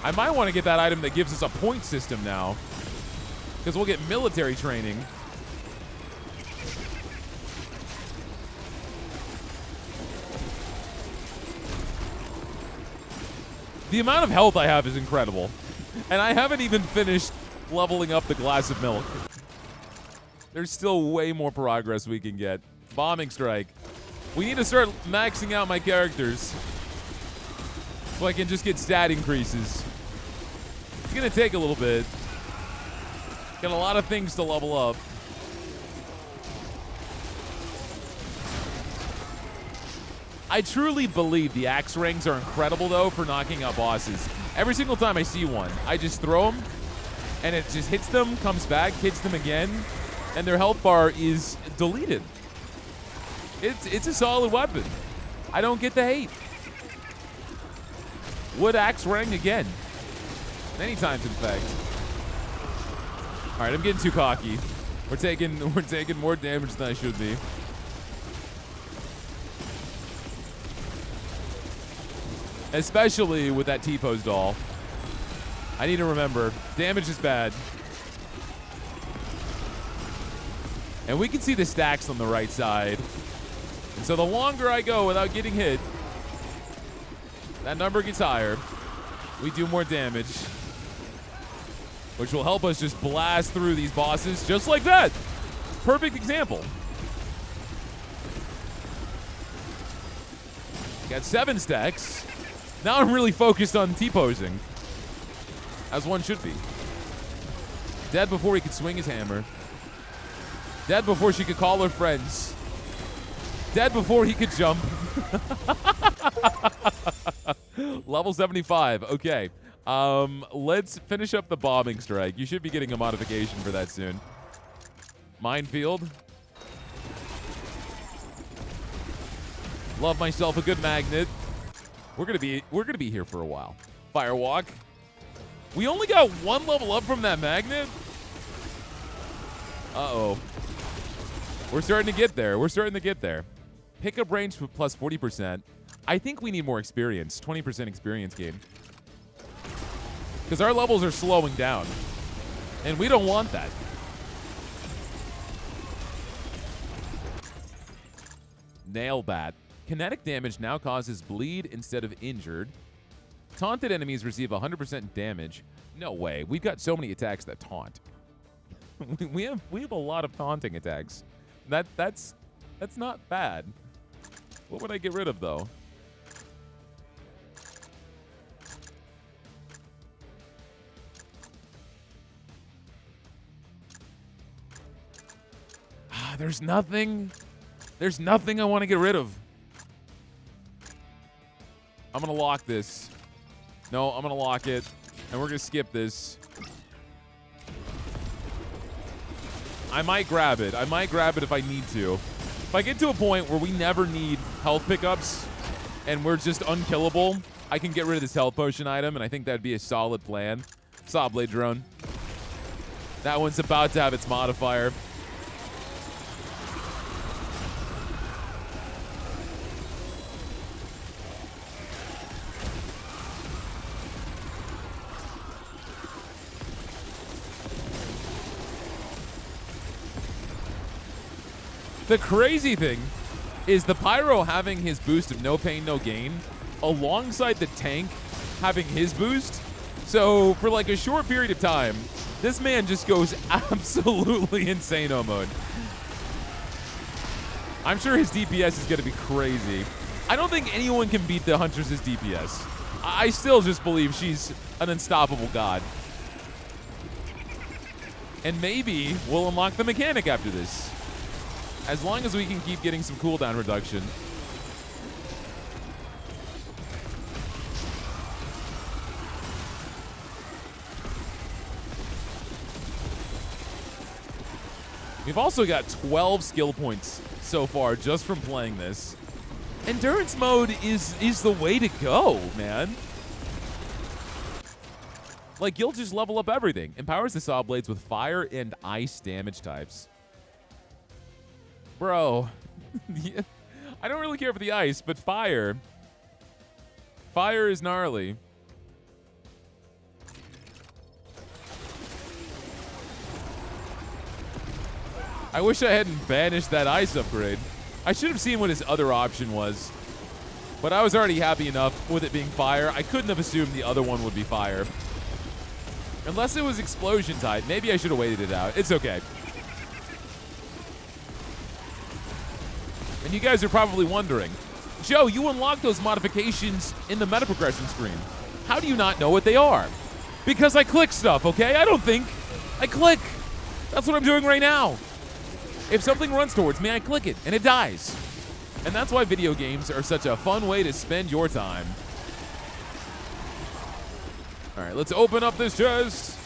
I might want to get that item that gives us a point system now. Because we'll get military training. The amount of health I have is incredible. And I haven't even finished leveling up the glass of milk. There's still way more progress we can get. Bombing strike. We need to start maxing out my characters so I can just get stat increases. It's going to take a little bit. Got a lot of things to level up. I truly believe the axe rings are incredible, though, for knocking out bosses. Every single time I see one, I just throw them, and it just hits them, comes back, hits them again, and their health bar is deleted. It's a solid weapon. I don't get the hate. Wood axe ring again. Many times, in fact. All right, I'm getting too cocky. We're taking more damage than I should be. Especially with that T-pose doll. I need to remember, damage is bad. And we can see the stacks on the right side. And so the longer I go without getting hit, that number gets higher. We do more damage, which will help us just blast through these bosses just like that. Perfect example. Got 7 stacks. Now I'm really focused on T-posing, as one should be. Dead before he could swing his hammer. Dead before she could call her friends. Dead before he could jump. Level 75. Okay. Let's finish up the bombing strike. You should be getting a modification for that soon. Minefield. Love myself a good magnet. We're gonna be here for a while. Firewalk. We only got 1 level up from that magnet. Uh-oh. We're starting to get there. We're starting to get there. Pickup range plus 40%. I think we need more experience. 20% experience gain. Because our levels are slowing down. And we don't want that. Nail bat. Kinetic damage now causes bleed instead of injured. Taunted enemies receive 100% damage. No way. We've got so many attacks that taunt. we have a lot of taunting attacks. That's not bad. What would I get rid of though? There's nothing I want to get rid of. I'm going to lock this. No, I'm going to lock it. And we're going to skip this. I might grab it. I might grab it if I need to. If I get to a point where we never need health pickups and we're just unkillable, I can get rid of this health potion item, and I think that'd be a solid plan. Saw Blade Drone. That one's about to have its modifier. The crazy thing is the Pyro having his boost of no pain, no gain, alongside the tank having his boost. So for like a short period of time, this man just goes absolutely insano mode. I'm sure his DPS is going to be crazy. I don't think anyone can beat the Huntress's DPS. I still just believe she's an unstoppable god. And maybe we'll unlock the mechanic after this. As long as we can keep getting some cooldown reduction. We've also got 12 skill points so far just from playing this. Endurance mode is the way to go, man. Like, you'll just level up everything. Empowers the saw blades with fire and ice damage types. Bro, yeah, I don't really care for the ice, but fire. Fire is gnarly. I wish I hadn't banished that ice upgrade. I should have seen what his other option was. But I was already happy enough with it being fire. I couldn't have assumed the other one would be fire. Unless it was explosion type. Maybe I should have waited it out. It's okay. And you guys are probably wondering, Joe, you unlocked those modifications in the meta progression screen. How do you not know what they are? Because I click stuff, okay? I don't think. I click. That's what I'm doing right now. If something runs towards me, I click it, and it dies. And that's why video games are such a fun way to spend your time. All right, let's open up this chest.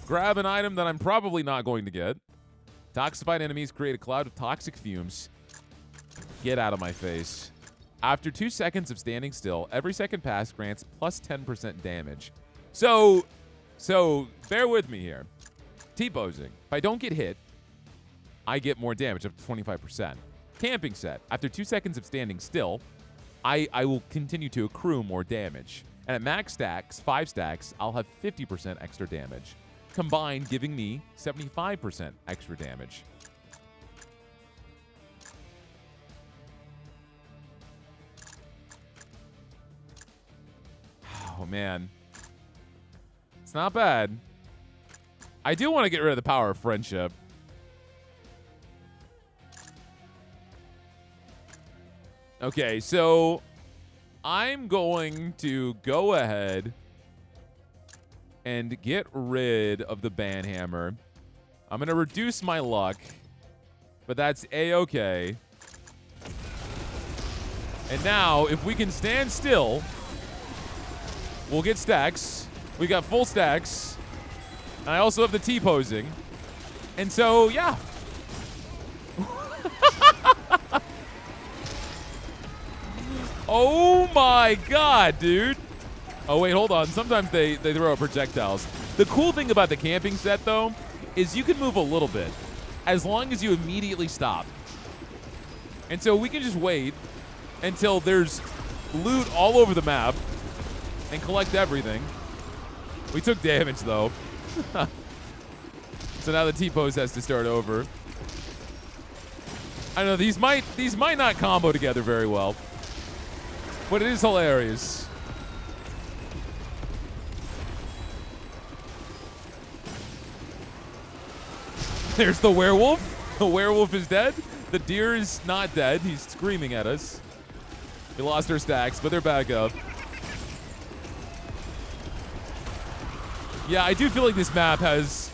Grab an item that I'm probably not going to get. Toxified enemies create a cloud of toxic fumes. Get out of my face. After 2 seconds of standing still, every second pass grants plus 10% damage. So bear with me here. T-posing. If I don't get hit, I get more damage, up to 25%. Camping set. After 2 seconds of standing still, I will continue to accrue more damage. And at max stacks, 5 stacks, I'll have 50% extra damage. Combined, giving me 75% extra damage. Oh, man. It's not bad. I do want to get rid of the power of friendship. Okay, so I'm going to go ahead and get rid of the banhammer. I'm going to reduce my luck, but that's A-okay. And now, if we can stand still, we'll get stacks. We got full stacks. And I also have the T-posing. And so, yeah. Oh my god, dude. Oh, wait, hold on. Sometimes they throw out projectiles. The cool thing about the camping set, though, is you can move a little bit as long as you immediately stop. And so we can just wait until there's loot all over the map and collect everything. We took damage, though. So now the T-pose has to start over. I know these might not combo together very well, but it is hilarious. There's the werewolf. The werewolf is dead. The deer is not dead. He's screaming at us. We lost our stacks, but they're back up. Yeah, I do feel like this map has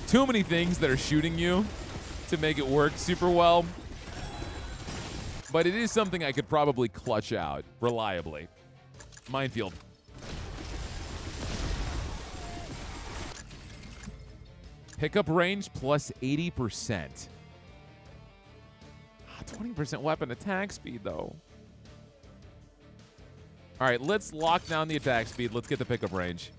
too many things that are shooting you to make it work super well. But it is something I could probably clutch out reliably. Minefield. Pickup range plus 80%. 20% weapon attack speed, though. All right, let's lock down the attack speed. Let's get the pickup range.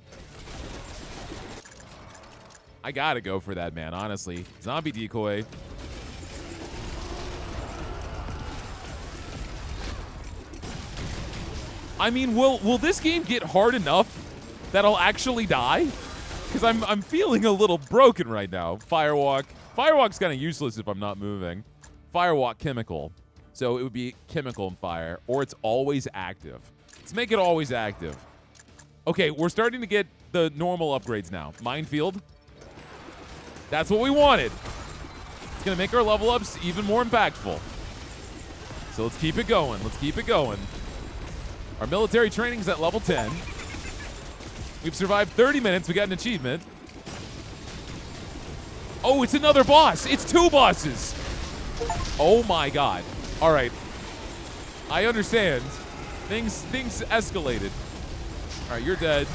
I gotta go for that, man, honestly. Zombie decoy. I mean, will this game get hard enough that I'll actually die? Because I'm feeling a little broken right now. Firewalk. Firewalk's kind of useless if I'm not moving. Firewalk chemical. So it would be chemical and fire, or it's always active. Let's make it always active. Okay, we're starting to get the normal upgrades now. Minefield. That's what we wanted. It's going to make our level ups even more impactful. So let's keep it going. Let's keep it going. Our military training's at level 10. We've survived 30 minutes. We got an achievement. Oh, it's another boss. It's 2 bosses. Oh my god. All right. I understand. Things escalated. All right, you're dead.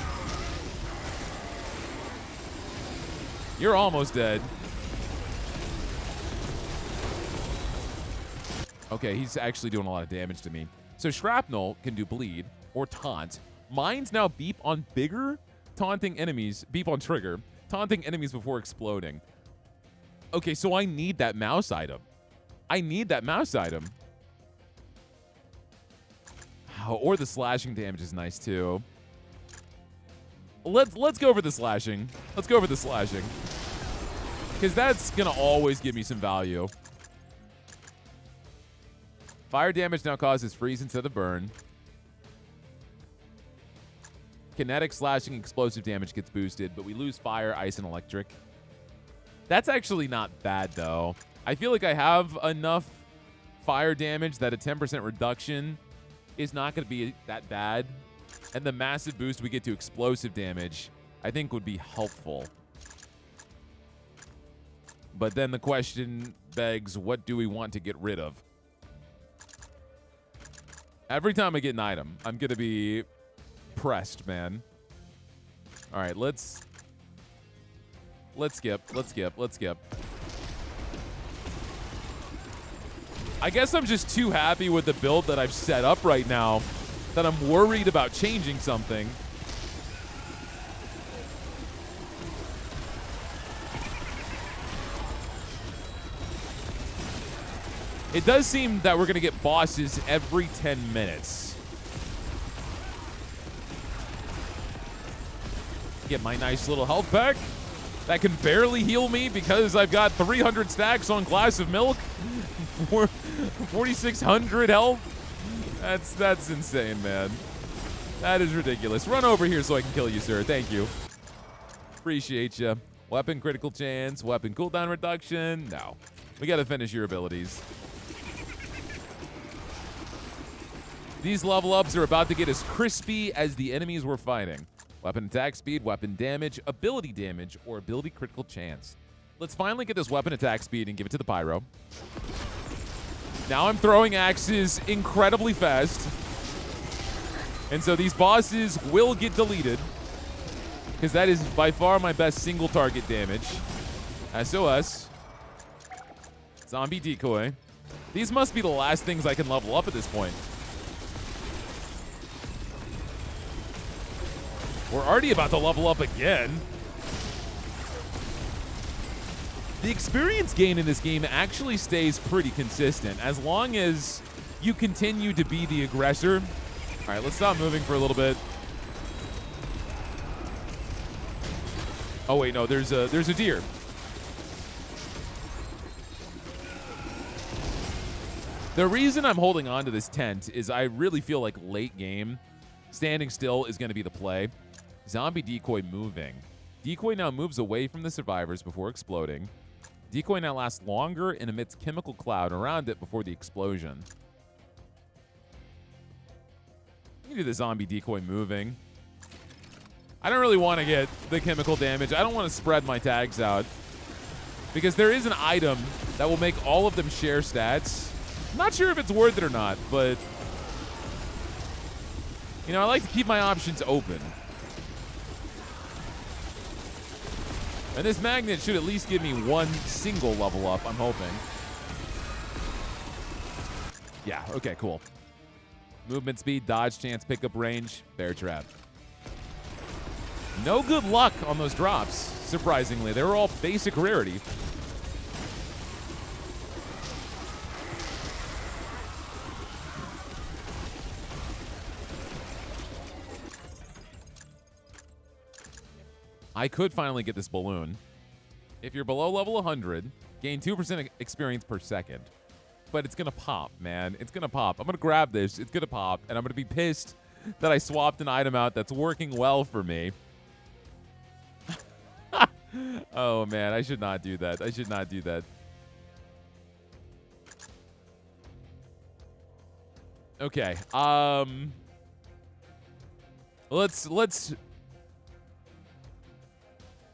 You're almost dead. Okay, he's actually doing a lot of damage to me. So shrapnel can do bleed or taunt. Mines now beep on bigger taunting enemies. Beep on trigger. Taunting enemies before exploding. Okay, so I need that mouse item. I need that mouse item. Oh, or the slashing damage is nice too. Let's go for the slashing. Let's go for the slashing. Because that's going to always give me some value. Fire damage now causes freeze instead of burn. Kinetic, slashing, explosive damage gets boosted, but we lose fire, ice, and electric. That's actually not bad, though. I feel like I have enough fire damage that a 10% reduction is not going to be that bad. And the massive boost we get to explosive damage, I think, would be helpful. But then the question begs, what do we want to get rid of? Every time I get an item, I'm going to be pressed, man. All right, let's Let's skip. Let's skip. Let's skip. I guess I'm just too happy with the build that I've set up right now that I'm worried about changing something. It does seem that we're going to get bosses every 10 minutes. Get my nice little health pack. That can barely heal me because I've got 300 stacks on Glass of Milk. 4,600 health. That's insane, man. That is ridiculous. Run over here so I can kill you, sir. Thank you. Appreciate you. Weapon critical chance. Weapon cooldown reduction. No. We got to finish your abilities. These level ups are about to get as crispy as the enemies we're fighting. Weapon attack speed, weapon damage, ability damage, or ability critical chance. Let's finally get this weapon attack speed and give it to the Pyro. Now I'm throwing axes incredibly fast. And so these bosses will get deleted, because that is by far my best single target damage. SOS. Zombie decoy. These must be the last things I can level up at this point. We're already about to level up again. The experience gain in this game actually stays pretty consistent as long as you continue to be the aggressor. All right, let's stop moving for a little bit. Oh wait, no, there's a deer. The reason I'm holding on to this tent is I really feel like late game, standing still is going to be the play. Zombie decoy moving. Decoy now moves away from the survivors before exploding. Decoy now lasts longer and emits chemical cloud around it before the explosion. You can do the zombie decoy moving. I don't really want to get the chemical damage. I don't want to spread my tags out, because there is an item that will make all of them share stats. I'm not sure if it's worth it or not, but you know, I like to keep my options open. And this magnet should at least give me one single level up, I'm hoping. Yeah, okay, cool. Movement speed, dodge chance, pickup range, bear trap. No good luck on those drops, surprisingly. They were all basic rarity. I could finally get this balloon. If you're below level 100, gain 2% experience per second. But it's going to pop, man. It's going to pop. I'm going to grab this. It's going to pop. And I'm going to be pissed that I swapped an item out that's working well for me. Oh, man. I should not do that. I should not do that. Okay.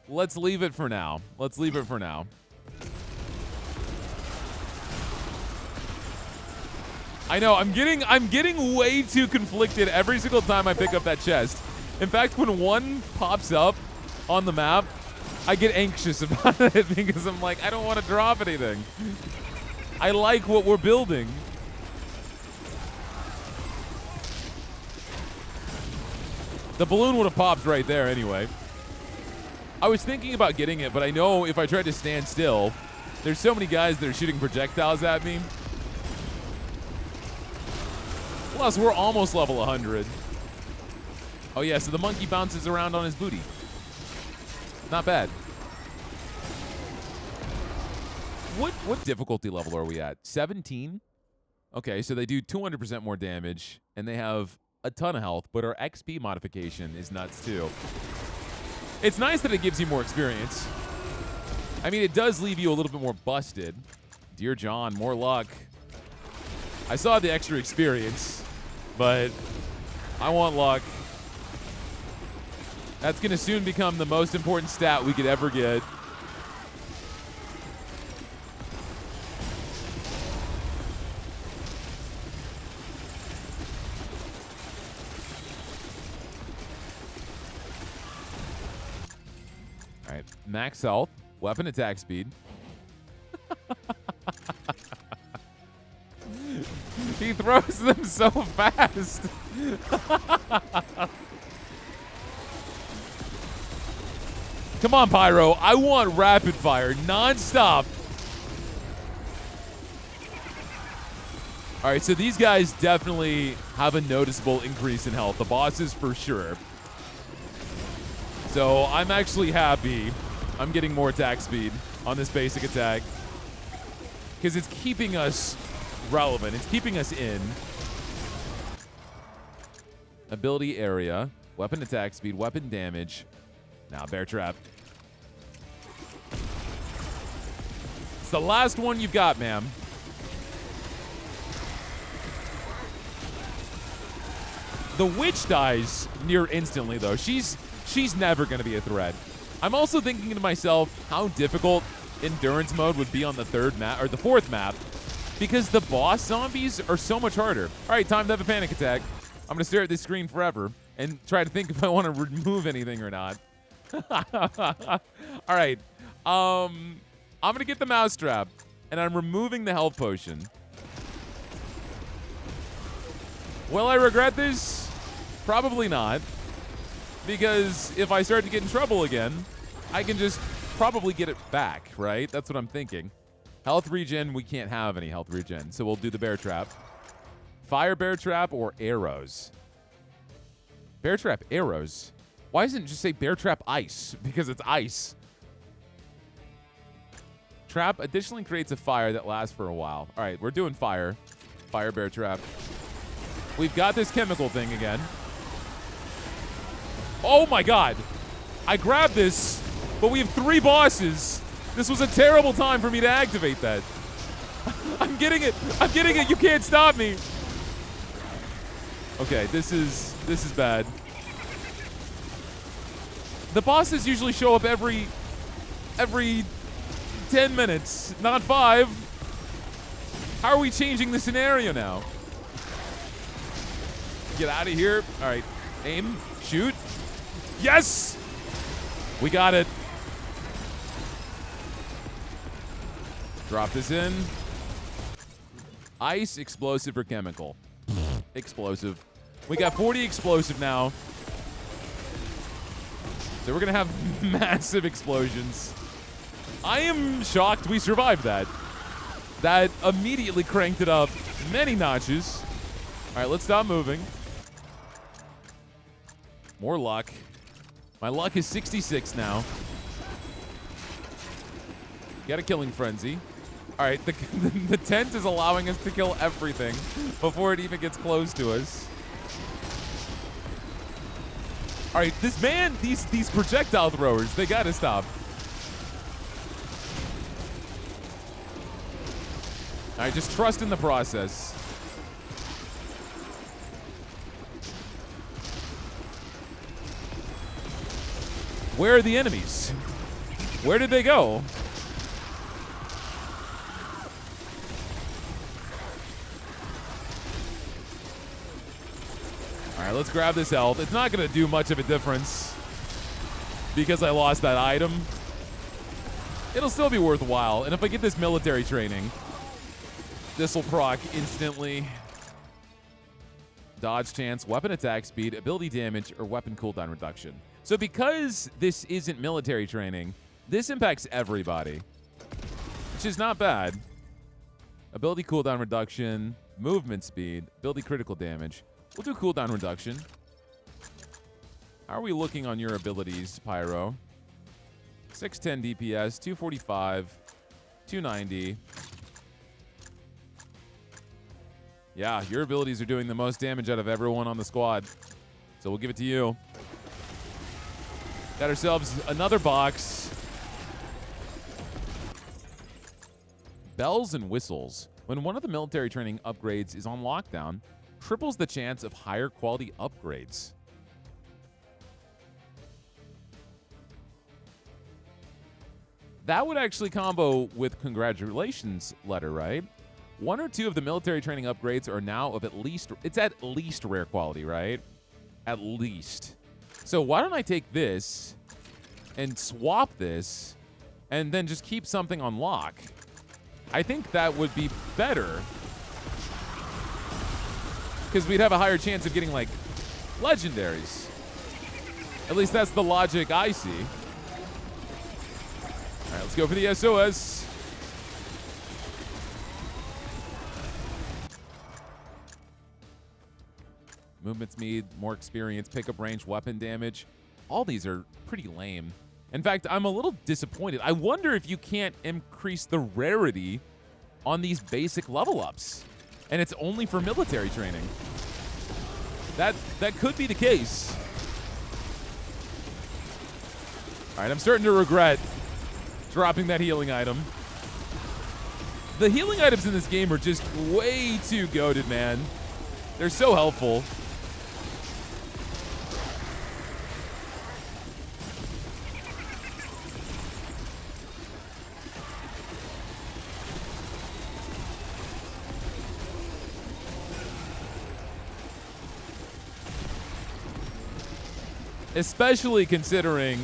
Let's leave it for now. Let's leave it for now. I know, I'm getting way too conflicted every single time I pick up that chest. In fact, when one pops up on the map, I get anxious about it because I'm like, I don't want to drop anything. I like what we're building. The balloon would have popped right there anyway. I was thinking about getting it, but I know if I tried to stand still, there's so many guys that are shooting projectiles at me. Plus, we're almost level 100. Oh yeah, so the monkey bounces around on his booty. Not bad. What difficulty level are we at? 17? Okay, so they do 200% more damage, and they have a ton of health, but our XP modification is nuts too. It's nice that it gives you more experience. I mean, it does leave you a little bit more busted. Dear John, more luck. I saw the extra experience, but I want luck. That's going to soon become the most important stat we could ever get. right. Max health, weapon attack speed. He throws them so fast. Come on, Pyro. I want rapid fire, non-stop. All right, so these guys definitely have a noticeable increase in health. The bosses for sure. So I'm actually happy I'm getting more attack speed on this basic attack because it's keeping us relevant. It's keeping us in. Ability area, weapon attack speed, weapon damage. Now bear trap. It's the last one you've got, ma'am. The witch dies near instantly, though. She's never going to be a threat. I'm also thinking to myself how difficult endurance mode would be on the third map or the fourth map because the boss zombies are so much harder. All right, time to have a panic attack. I'm going to stare at this screen forever and try to think if I want to remove anything or not. All right. I'm going to get the mousetrap, and I'm removing the health potion. Will I regret this? Probably not. Because if I start to get in trouble again, I can just probably get it back, right? That's what I'm thinking. Health regen, we can't have any health regen, so we'll do the bear trap. Fire bear trap or arrows? Bear trap arrows. Why doesn't it just say bear trap ice? Because it's ice. Trap additionally creates a fire that lasts for a while. All right, we're doing fire. Fire bear trap. We've got this chemical thing again. Oh my god. I grabbed this, but we have 3 bosses. This was a terrible time for me to activate that. I'm getting it. I'm getting it. You can't stop me. Okay, this is bad. The bosses usually show up every 10 minutes, not 5. How are we changing the scenario now? Get out of here. All right. Aim. Shoot. Yes! We got it. Drop this in. Ice, explosive, or chemical? Explosive. We got 40 explosive now. So we're going to have massive explosions. I am shocked we survived that. That immediately cranked it up many notches. All right, let's stop moving. More luck. My luck is 66 now. Got a killing frenzy. All right, the tent is allowing us to kill everything before it even gets close to us. All right, this man, these projectile throwers, they gotta stop. All right, just trust in the process. Where are the enemies? Where did they go? All right, let's grab this health. It's not going to do much of a difference because I lost that item. It'll still be worthwhile. And if I get this military training, this will proc instantly. Dodge chance, weapon attack speed, ability damage, or weapon cooldown reduction. So because this isn't military training, this impacts everybody, which is not bad. Ability cooldown reduction, movement speed, ability critical damage. We'll do cooldown reduction. How are we looking on your abilities, Pyro? 610 DPS, 245, 290. Yeah, your abilities are doing the most damage out of everyone on the squad. So we'll give it to you. Got ourselves another box. Bells and whistles. When one of the military training upgrades is on lockdown, triples the chance of higher quality upgrades. That would actually combo with congratulations letter, right? 1 or 2 of the military training upgrades are now of at least rare quality, right? At least. So why don't I take this and swap this and then just keep something on lock. I think that would be better. Because we'd have a higher chance of getting, like, legendaries. At least that's the logic I see. All right, let's go for the SOS. Movement speed, more experience, pickup range, weapon damage. All these are pretty lame. In fact, I'm a little disappointed. I wonder if you can't increase the rarity on these basic level ups. And it's only for military training. That could be the case. All right, I'm starting to regret dropping that healing item. The healing items in this game are just way too goated, man. They're so helpful. Especially considering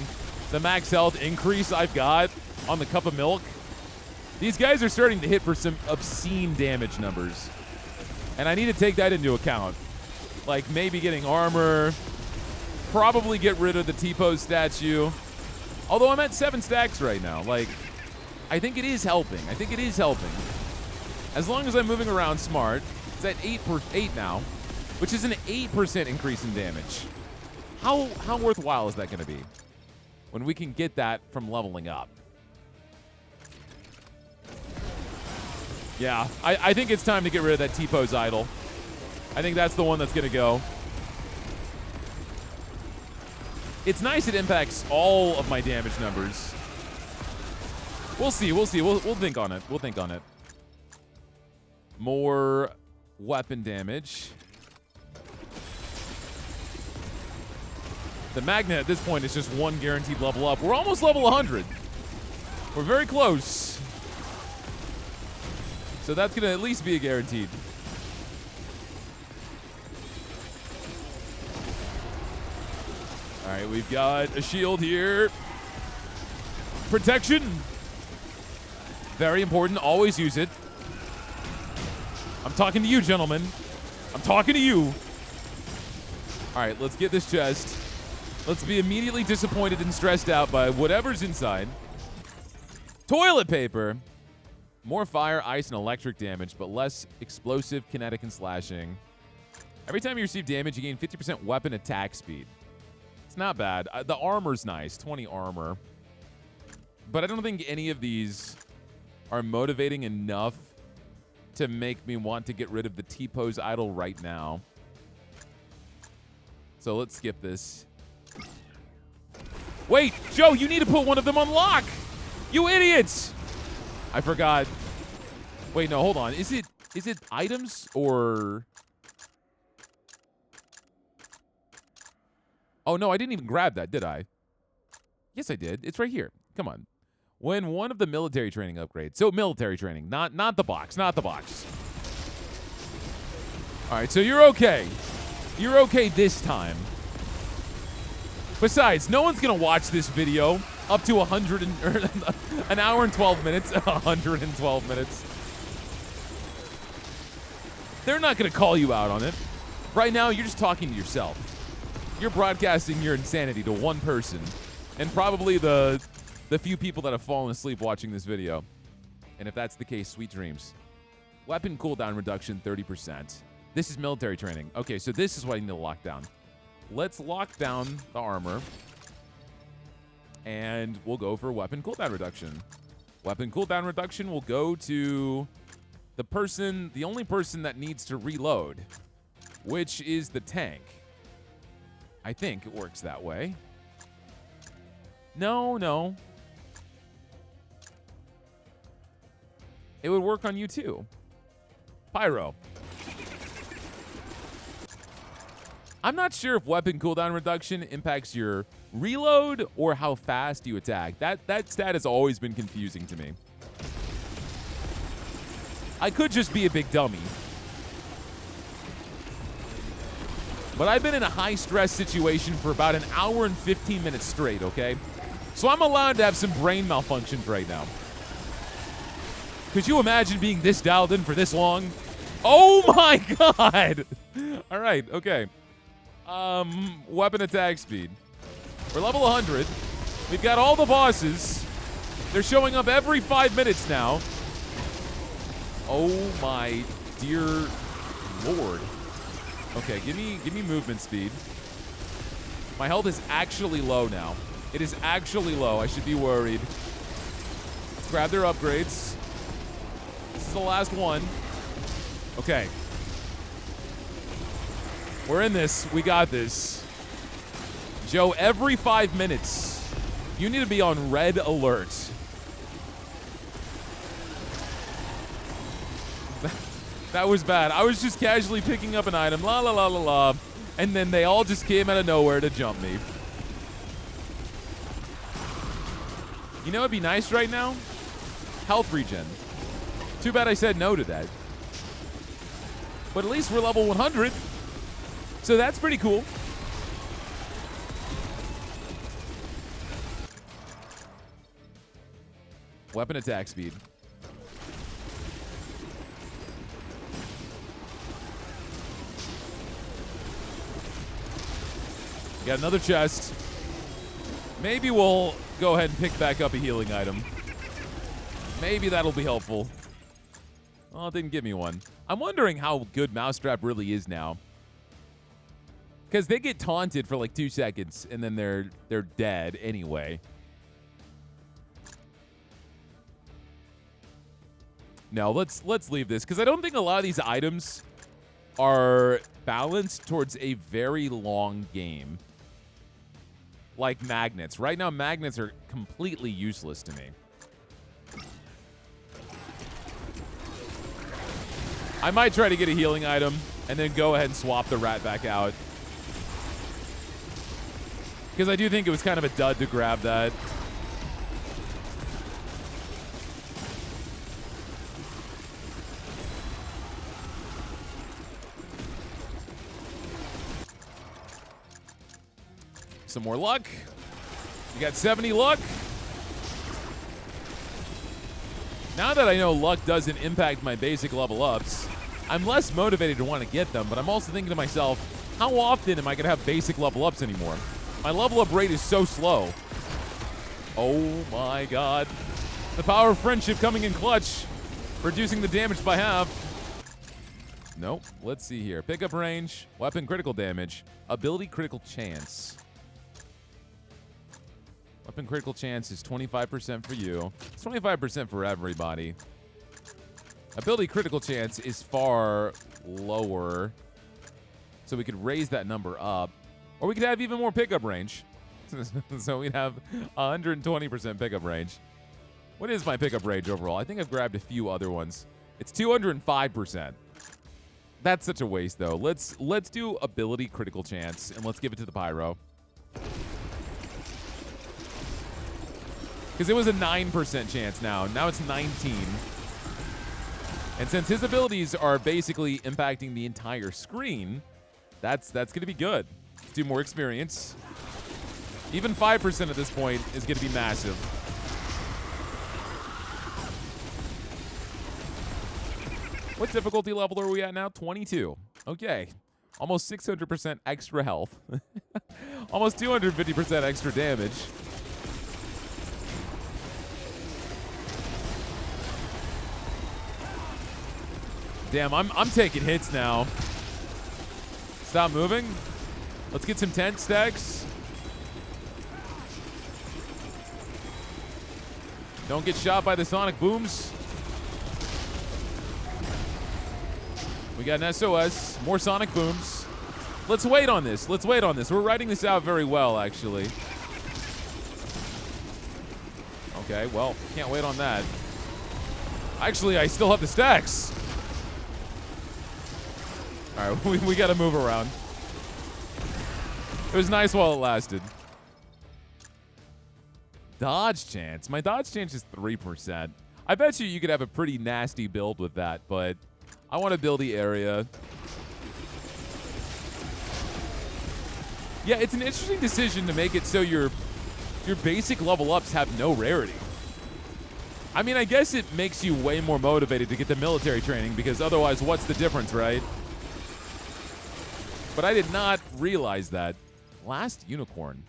the max health increase I've got on the cup of milk. These guys are starting to hit for some obscene damage numbers. And I need to take that into account. Like maybe getting armor, probably get rid of the T-pose statue. Although I'm at 7 stacks right now. Like, I think it is helping. I think it is helping. As long as I'm moving around smart. It's at 8 now, which is an 8% increase in damage. How worthwhile is that going to be when we can get that from leveling up? Yeah, I think it's time to get rid of that T-pose idol. I think that's the one that's going to go. It's nice it impacts all of my damage numbers. We'll see. We'll see. We'll think on it. We'll think on it. More weapon damage. The magnet at this point is just 1 guaranteed level up. We're almost level 100. We're very close. So that's going to at least be a guaranteed. All right, we've got a shield here. Protection. Very important. Always use it. I'm talking to you, gentlemen. I'm talking to you. All right, let's get this chest. Let's be immediately disappointed and stressed out by whatever's inside. Toilet paper. More fire, ice, and electric damage, but less explosive, kinetic, and slashing. Every time you receive damage, you gain 50% weapon attack speed. It's not bad. The armor's nice, 20 armor. But I don't think any of these are motivating enough to make me want to get rid of the T-pose idol right now. So let's skip this. Wait, Joe, you need to put one of them on lock. You idiots. I forgot. Wait, no, hold on. Is it items or... Oh, no, I didn't even grab that, did I? Yes, I did. It's right here. Come on. When one of the military training upgrades. So military training, not the box, not the box. All right, so you're okay. You're okay this time. Besides, no one's going to watch this video up to an hour and 12 minutes. 112 minutes. They're not going to call you out on it. Right now, you're just talking to yourself. You're broadcasting your insanity to one person and probably the few people that have fallen asleep watching this video. And if that's the case, sweet dreams. Weapon cooldown reduction, 30%. This is military training. Okay, so this is what I need to lock down. Let's lock down the armor. And we'll go for weapon cooldown reduction. Weapon cooldown reduction will go to the only person that needs to reload, which is the tank. I think it works that way. No. It would work on you too. Pyro. I'm not sure if weapon cooldown reduction impacts your reload or how fast you attack. That stat has always been confusing to me. I could just be a big dummy. But I've been in a high-stress situation for about an hour and 15 minutes straight, okay? So I'm allowed to have some brain malfunctions right now. Could you imagine being this dialed in for this long? Oh my god! All right, okay. Weapon attack speed. We're level 100. We've got all the bosses. They're showing up every 5 minutes now. Oh my dear lord. Okay, give me movement speed. My health is actually low now. It is actually low. I should be worried. Let's grab their upgrades. This is the last one. Okay. We're in this. We got this. Joe, every 5 minutes, you need to be on red alert. That was bad. I was just casually picking up an item, la la la la la, and then they all just came out of nowhere to jump me. You know what'd be nice right now? Health regen. Too bad I said no to that. But at least we're level 100. So that's pretty cool. Weapon attack speed. Got another chest. Maybe we'll go ahead and pick back up a healing item. Maybe that'll be helpful. Oh, it didn't give me one. I'm wondering how good Mousetrap really is now. Because they get taunted for like 2 seconds, and then they're dead anyway. No, let's leave this, because I don't think a lot of these items are balanced towards a very long game. Like magnets. Right now, magnets are completely useless to me. I might try to get a healing item and then go ahead and swap the rat back out. Because I do think it was kind of a dud to grab that. Some more luck. We got 70 luck. Now that I know luck doesn't impact my basic level ups, I'm less motivated to want to get them, but I'm also thinking to myself, how often am I going to have basic level ups anymore? My level up rate is so slow. Oh my god. The power of friendship coming in clutch, reducing the damage by half. Nope. Let's see here. Pickup range, weapon critical damage, ability critical chance. Weapon critical chance is 25% for you. It's 25% for everybody. Ability critical chance is far lower, so we could raise that number up. Or we could have even more pickup range. So we'd have 120% pickup range. What is my pickup range overall? I think I've grabbed a few other ones. It's 205%. That's such a waste, though. Let's do ability critical chance, and let's give it to the Pyro. Because it was a 9% chance now. Now it's 19. And since his abilities are basically impacting the entire screen, that's going to be good. Let's do more experience. Even 5% at this point is going to be massive. What difficulty level are we at now? 22. Okay. Almost 600% extra health. Almost 250% extra damage. Damn, I'm taking hits now. Stop moving. Let's get some tent stacks. Don't get shot by the sonic booms. We got an SOS. More sonic booms. Let's wait on this. Let's wait on this. We're writing this out very well, actually. Okay, well, can't wait on that. Actually, I still have the stacks. All right, we got to move around. It was nice while it lasted. Dodge chance. My dodge chance is 3%. I bet you could have a pretty nasty build with that, but I want to build the area. Yeah, it's an interesting decision to make it so you're Your basic level ups have no rarity. I mean, I guess it makes you way more motivated to get the military training because otherwise, what's the difference, right? But I did not realize that. Last unicorn.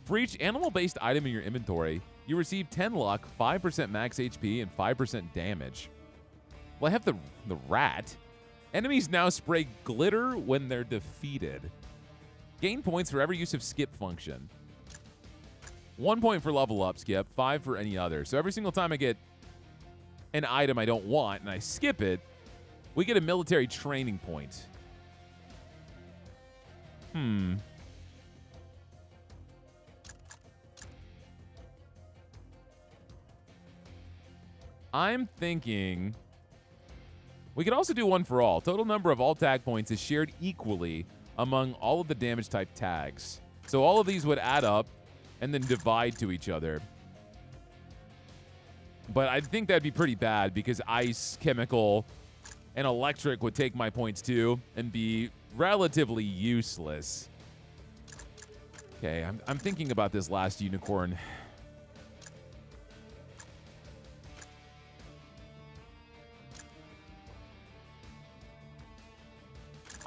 For each animal-based item in your inventory, you receive 10 luck, 5% max HP, and 5% damage. Well, I have the rat. Enemies now spray glitter when they're defeated. Gain points for every use of skip function. 1 point for level up skip, 5 for any other. So every single time I get an item I don't want and I skip it, we get a military training point. I'm thinking we could also do one for all. Total number of all tag points is shared equally among all of the damage type tags. So all of these would add up and then divide to each other. But I think that'd be pretty bad because ice, chemical, and electric would take my points too and be relatively useless. Okay, I'm thinking about this last unicorn.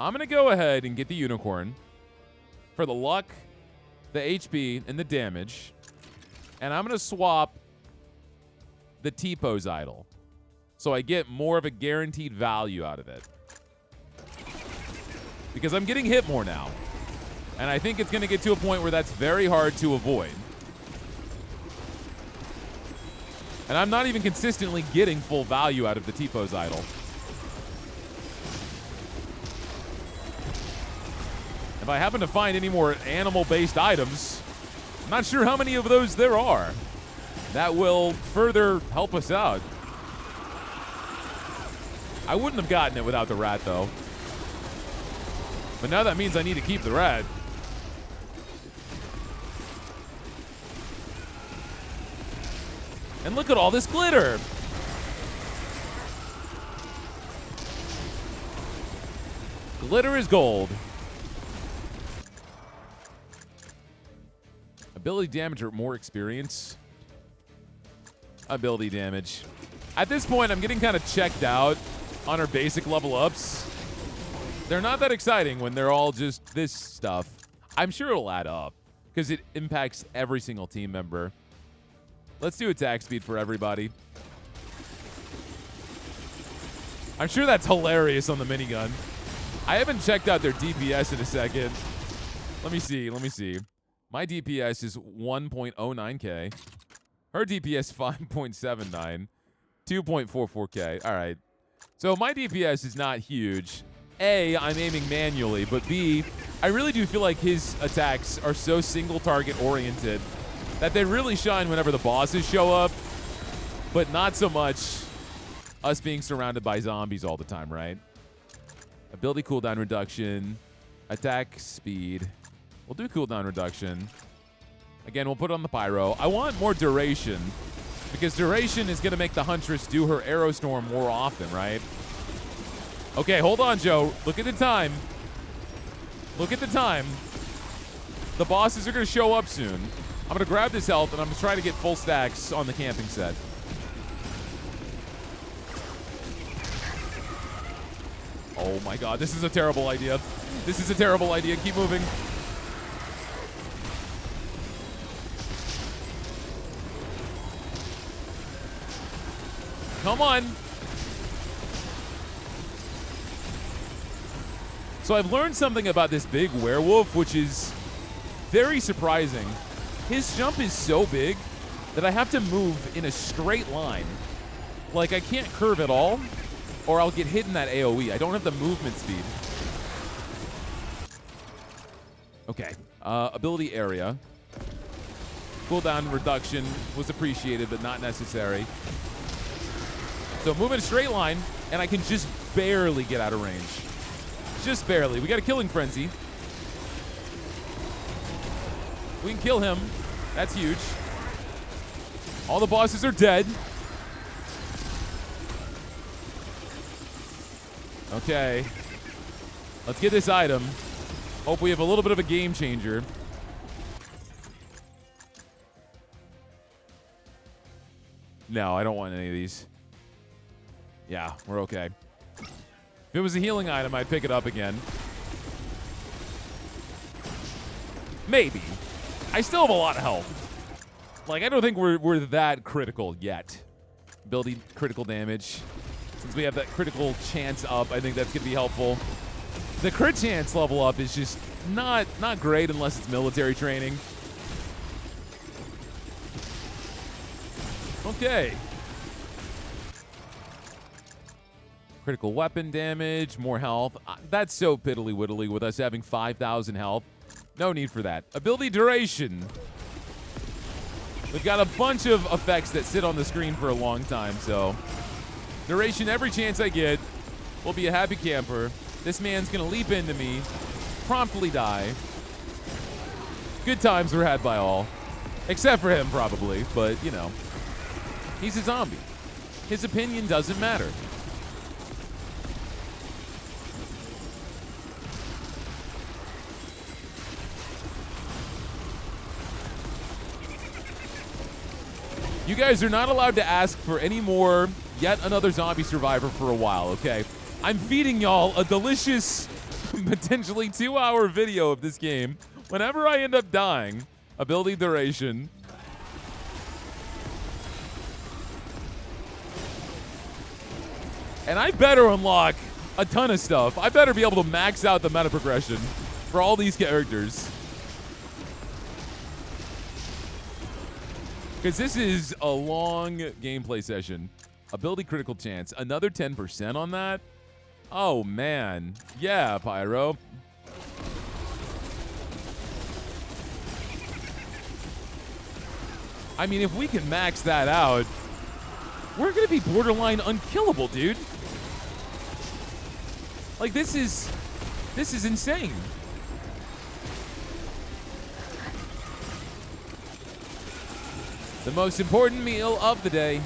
I'm going to go ahead and get the unicorn for the luck, the HP, and the damage. And I'm going to swap the T-Pose idol so I get more of a guaranteed value out of it. Because I'm getting hit more now. And I think it's going to get to a point where that's very hard to avoid. And I'm not even consistently getting full value out of the T-Pose idol. If I happen to find any more animal-based items, I'm not sure how many of those there are. That will further help us out. I wouldn't have gotten it without the rat, though. But now that means I need to keep the rat. And look at all this glitter. Glitter is gold. Ability damage or more experience? Ability damage. At this point, I'm getting kind of checked out on our basic level ups. They're not that exciting when they're all just this stuff. I'm sure it'll add up because it impacts every single team member. Let's do attack speed for everybody. I'm sure that's hilarious on the minigun. I haven't checked out their DPS in a second. Let me see. My DPS is 1.09k. Her DPS 5.79. 2.44k. All right. So my DPS is not huge. A, I'm aiming manually, but B, I really do feel like his attacks are so single target oriented that they really shine whenever the bosses show up, but not so much us being surrounded by zombies all the time, right? Ability cooldown reduction, attack speed. We'll do cooldown reduction. Again, we'll put it on the pyro. I want more duration because duration is going to make the Huntress do her arrow storm more often, right? Okay, hold on, Joe. Look at the time. Look at the time. The bosses are going to show up soon. I'm going to grab this health, and I'm going to try to get full stacks on the camping set. Oh, my God. This is a terrible idea. This is a terrible idea. Keep moving. Come on. So I've learned something about this big werewolf, which is very surprising. His jump is so big that I have to move in a straight line. Like, I can't curve at all, or I'll get hit in that AoE. I don't have the movement speed. Okay. Ability area. Cooldown reduction was appreciated, but not necessary. So move in a straight line, and I can just barely get out of range. Just barely. We got a killing frenzy. We can kill him. That's huge. All the bosses are dead. Okay. Let's get this item. Hope we have a little bit of a game changer. No, I don't want any of these. Yeah, we're okay. If it was a healing item, I'd pick it up again. Maybe. I still have a lot of health. Like, I don't think we're that critical yet. Building critical damage. Since we have that critical chance up, I think that's going to be helpful. The crit chance level up is just not great unless it's military training. Okay. Critical weapon damage, more health. That's so piddly-widdly with us having 5,000 health. No need for that. Ability duration. We've got a bunch of effects that sit on the screen for a long time, so duration every chance I get will be a happy camper. This man's going to leap into me, promptly die. Good times were had by all. Except for him, probably, but, you know. He's a zombie. His opinion doesn't matter. You guys are not allowed to ask for any more Yet Another Zombie Survivor for a while, okay? I'm feeding y'all a delicious, potentially 2-hour video of this game. Whenever I end up dying, ability duration. And I better unlock a ton of stuff. I better be able to max out the meta progression for all these characters. Because this is a long gameplay session. Ability critical chance. Another 10% on that? Oh, man. Yeah, Pyro. I mean, if we can max that out, we're going to be borderline unkillable, dude. Like, this is insane. The most important meal of the day.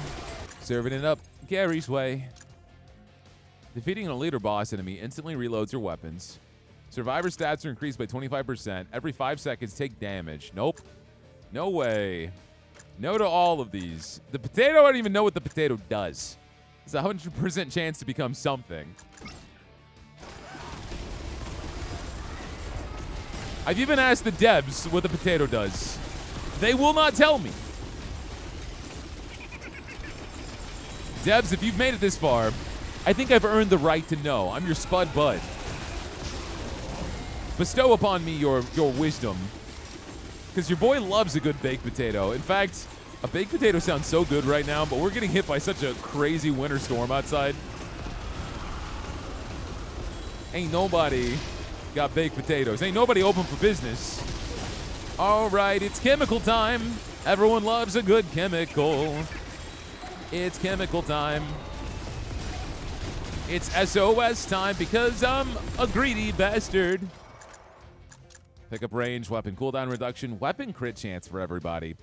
Serving it up Gary's way. Defeating a leader boss enemy instantly reloads your weapons. Survivor stats are increased by 25%. Every 5 seconds, take damage. Nope. No way. No to all of these. The potato, I don't even know what the potato does. It's a 100% chance to become something. I've even asked the devs what the potato does. They will not tell me. Devs, if you've made it this far, I think I've earned the right to know. I'm your spud bud. Bestow upon me your wisdom. Because your boy loves a good baked potato. In fact, a baked potato sounds so good right now, but we're getting hit by such a crazy winter storm outside. Ain't nobody got baked potatoes. Ain't nobody open for business. All right, it's chemical time. Everyone loves a good chemical. It's chemical time. It's SOS time because I'm a greedy bastard. Pick up range, weapon cooldown reduction, weapon crit chance for everybody.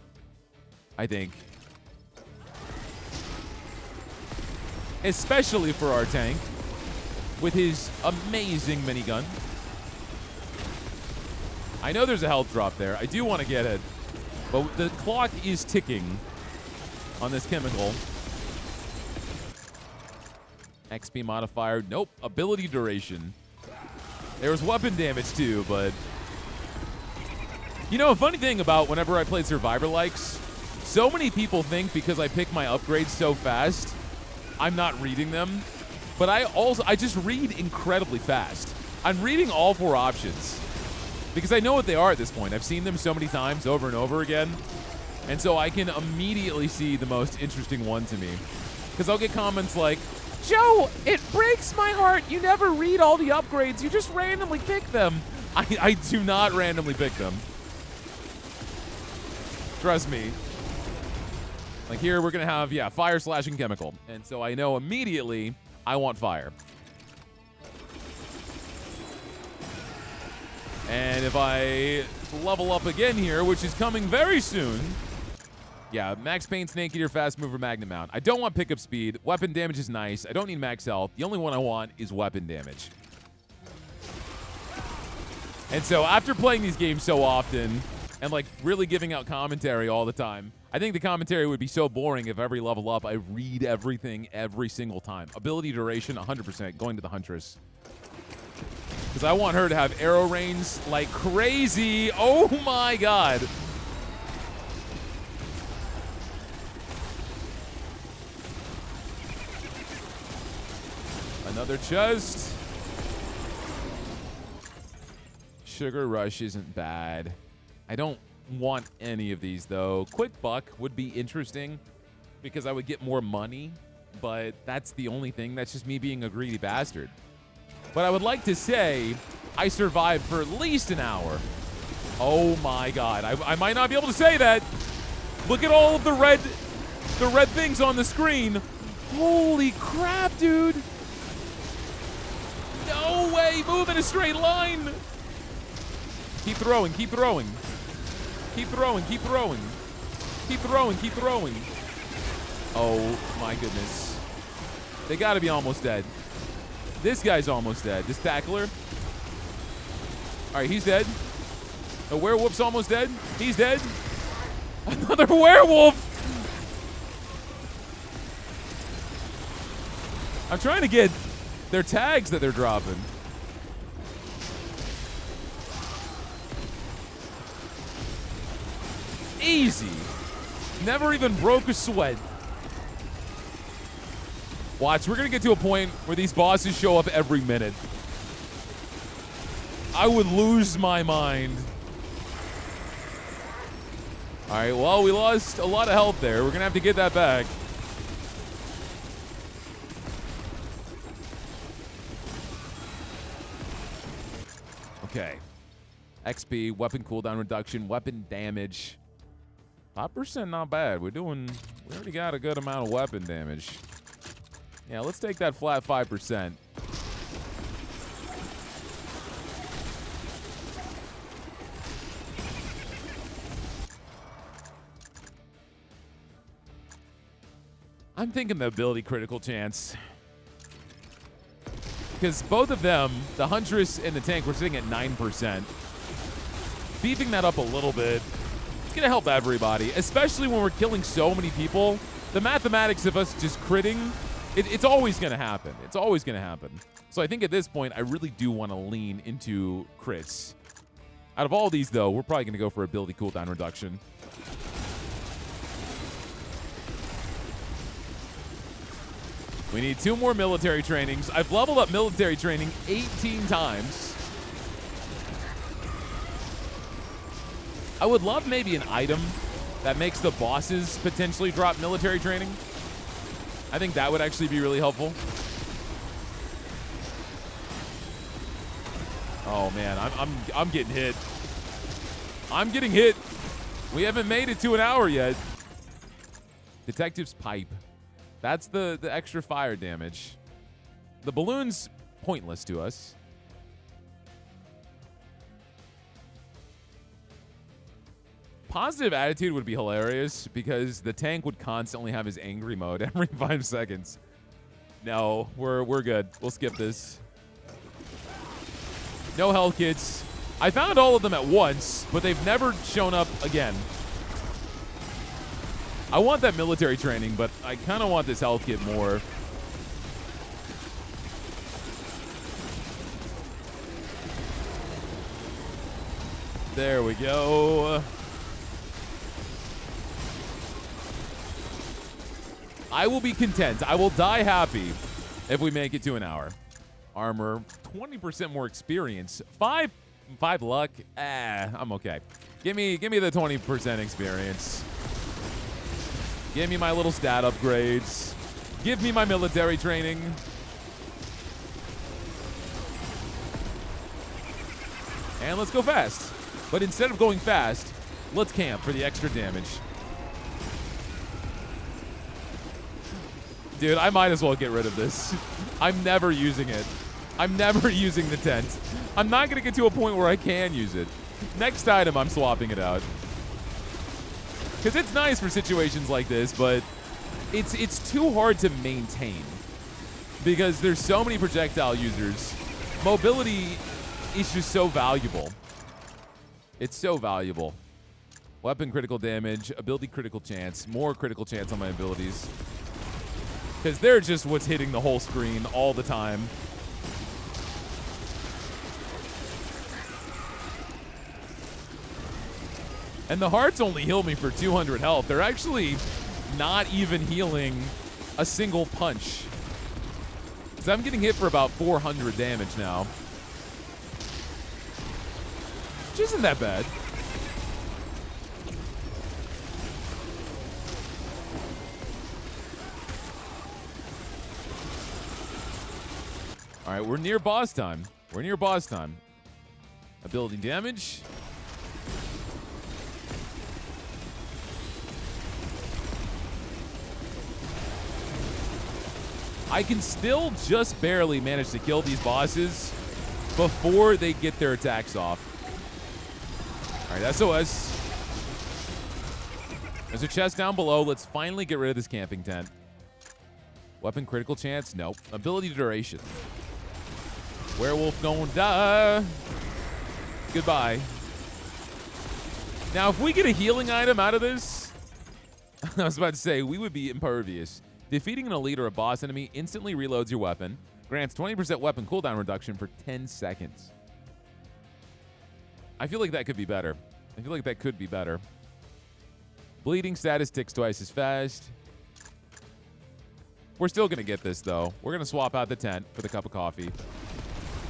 I think. Especially for our tank with his amazing minigun. I know there's a health drop there. I do want to get it. But the clock is ticking on this chemical. XP modifier. Nope. Ability duration. There was weapon damage too, but... You know, a funny thing about whenever I play Survivor likes, so many people think because I pick my upgrades so fast, I'm not reading them. But I just read incredibly fast. I'm reading all 4 options because I know what they are at this point. I've seen them so many times over and over again. And so I can immediately see the most interesting one to me. Because I'll get comments like, Joe, it breaks my heart. You never read all the upgrades. You just randomly pick them. I do not randomly pick them. Trust me. Like here, we're going to have, fire, slash, and chemical. And so I know immediately I want fire. And if I level up again here, which is coming very soon... Yeah, max pain, snake eater, fast mover, magnet mount. I don't want pickup speed. Weapon damage is nice. I don't need max health. The only one I want is weapon damage. And so after playing these games so often and like really giving out commentary all the time, I think the commentary would be so boring if every level up I read everything every single time. Ability duration, 100% going to the Huntress. Because I want her to have arrow rains like crazy. Oh my god. Another chest. Sugar Rush isn't bad. I don't want any of these, though. Quick Buck would be interesting because I would get more money, but that's the only thing. That's just me being a greedy bastard. But I would like to say I survived for at least an hour. Oh, my God. I might not be able to say that. Look at all of the red things on the screen. Holy crap, dude. No way. Move in a straight line. Keep throwing, keep throwing. Keep throwing, keep throwing. Keep throwing, keep throwing. Oh, my goodness. They got to be almost dead. This guy's almost dead. This tackler. All right, he's dead. The werewolf's almost dead. He's dead. Another werewolf. I'm trying to get their tags that they're dropping. Easy. Never even broke a sweat. Watch, we're going to get to a point where these bosses show up every minute. I would lose my mind. All right, well, we lost a lot of health there. We're going to have to get that back. Okay. XP, weapon cooldown reduction, weapon damage. 5% not bad. We already got a good amount of weapon damage. Yeah, let's take that flat 5%. I'm thinking the ability critical chance. Because both of them, the Huntress and the tank, were sitting at 9%. Beefing that up a little bit, it's going to help everybody, especially when we're killing so many people. The mathematics of us just critting, it's always going to happen. It's always going to happen. So I think at this point, I really do want to lean into crits. Out of all these, though, we're probably going to go for ability cooldown reduction. We need 2 more military trainings. I've leveled up military training 18 times. I would love maybe an item that makes the bosses potentially drop military training. I think that would actually be really helpful. Oh man, I'm getting hit. I'm getting hit. We haven't made it to an hour yet. Detective's pipe. That's the extra fire damage. The balloon's pointless to us. Positive attitude would be hilarious because the tank would constantly have his angry mode every 5 seconds. No, we're good. We'll skip this. No health kits. I found all of them at once, but they've never shown up again. I want that military training, but I kind of want this health kit more. There we go. I will be content. I will die happy if we make it to an hour. Armor, 20% more experience. 5 luck. I'm okay. Give me the 20% experience. Give me my little stat upgrades. Give me my military training. And let's go fast. But instead of going fast, let's camp for the extra damage. Dude, I might as well get rid of this. I'm never using it. I'm never using the tent. I'm not going to get to a point where I can use it. Next item, I'm swapping it out. Because it's nice for situations like this, but it's too hard to maintain. Because there's so many projectile users. Mobility is just so valuable. It's so valuable. Weapon critical damage, ability critical chance, more critical chance on my abilities. Because they're just what's hitting the whole screen all the time. And the hearts only heal me for 200 health. They're actually not even healing a single punch. Because I'm getting hit for about 400 damage now. Which isn't that bad. All right, we're near boss time. We're near boss time. Ability damage. I can still just barely manage to kill these bosses before they get their attacks off. All right, SOS. There's a chest down below. Let's finally get rid of this camping tent. Weapon critical chance? Nope. Ability duration. Werewolf don't die. Goodbye. Now, if we get a healing item out of this, I was about to say, we would be impervious. Defeating an elite or a boss enemy instantly reloads your weapon. Grants 20% weapon cooldown reduction for 10 seconds. I feel like that could be better. I feel like that could be better. Bleeding status ticks twice as fast. We're still going to get this, though. We're going to swap out the tent for the cup of coffee.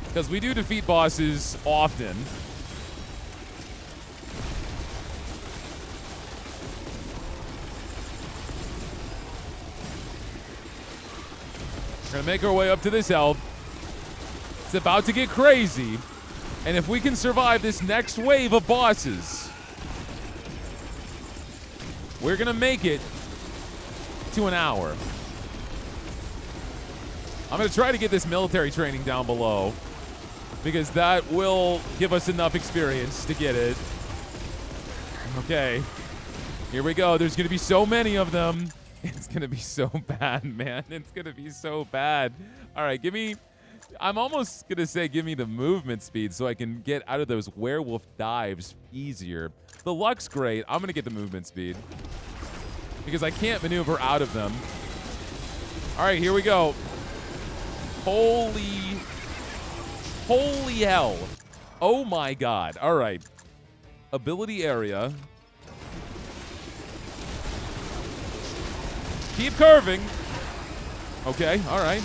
Because we do defeat bosses often. We're going to make our way up to this health. It's about to get crazy. And if we can survive this next wave of bosses, we're going to make it to an hour. I'm going to try to get this military training down below, because that will give us enough experience to get it. Okay. Here we go. There's going to be so many of them. It's going to be so bad, man. It's going to be so bad. All right, give me... I'm almost going to say give me the movement speed so I can get out of those werewolf dives easier. The luck's great. I'm going to get the movement speed because I can't maneuver out of them. All right, here we go. Holy hell. Oh, my God. All right. Ability area. Keep curving. Okay, all right.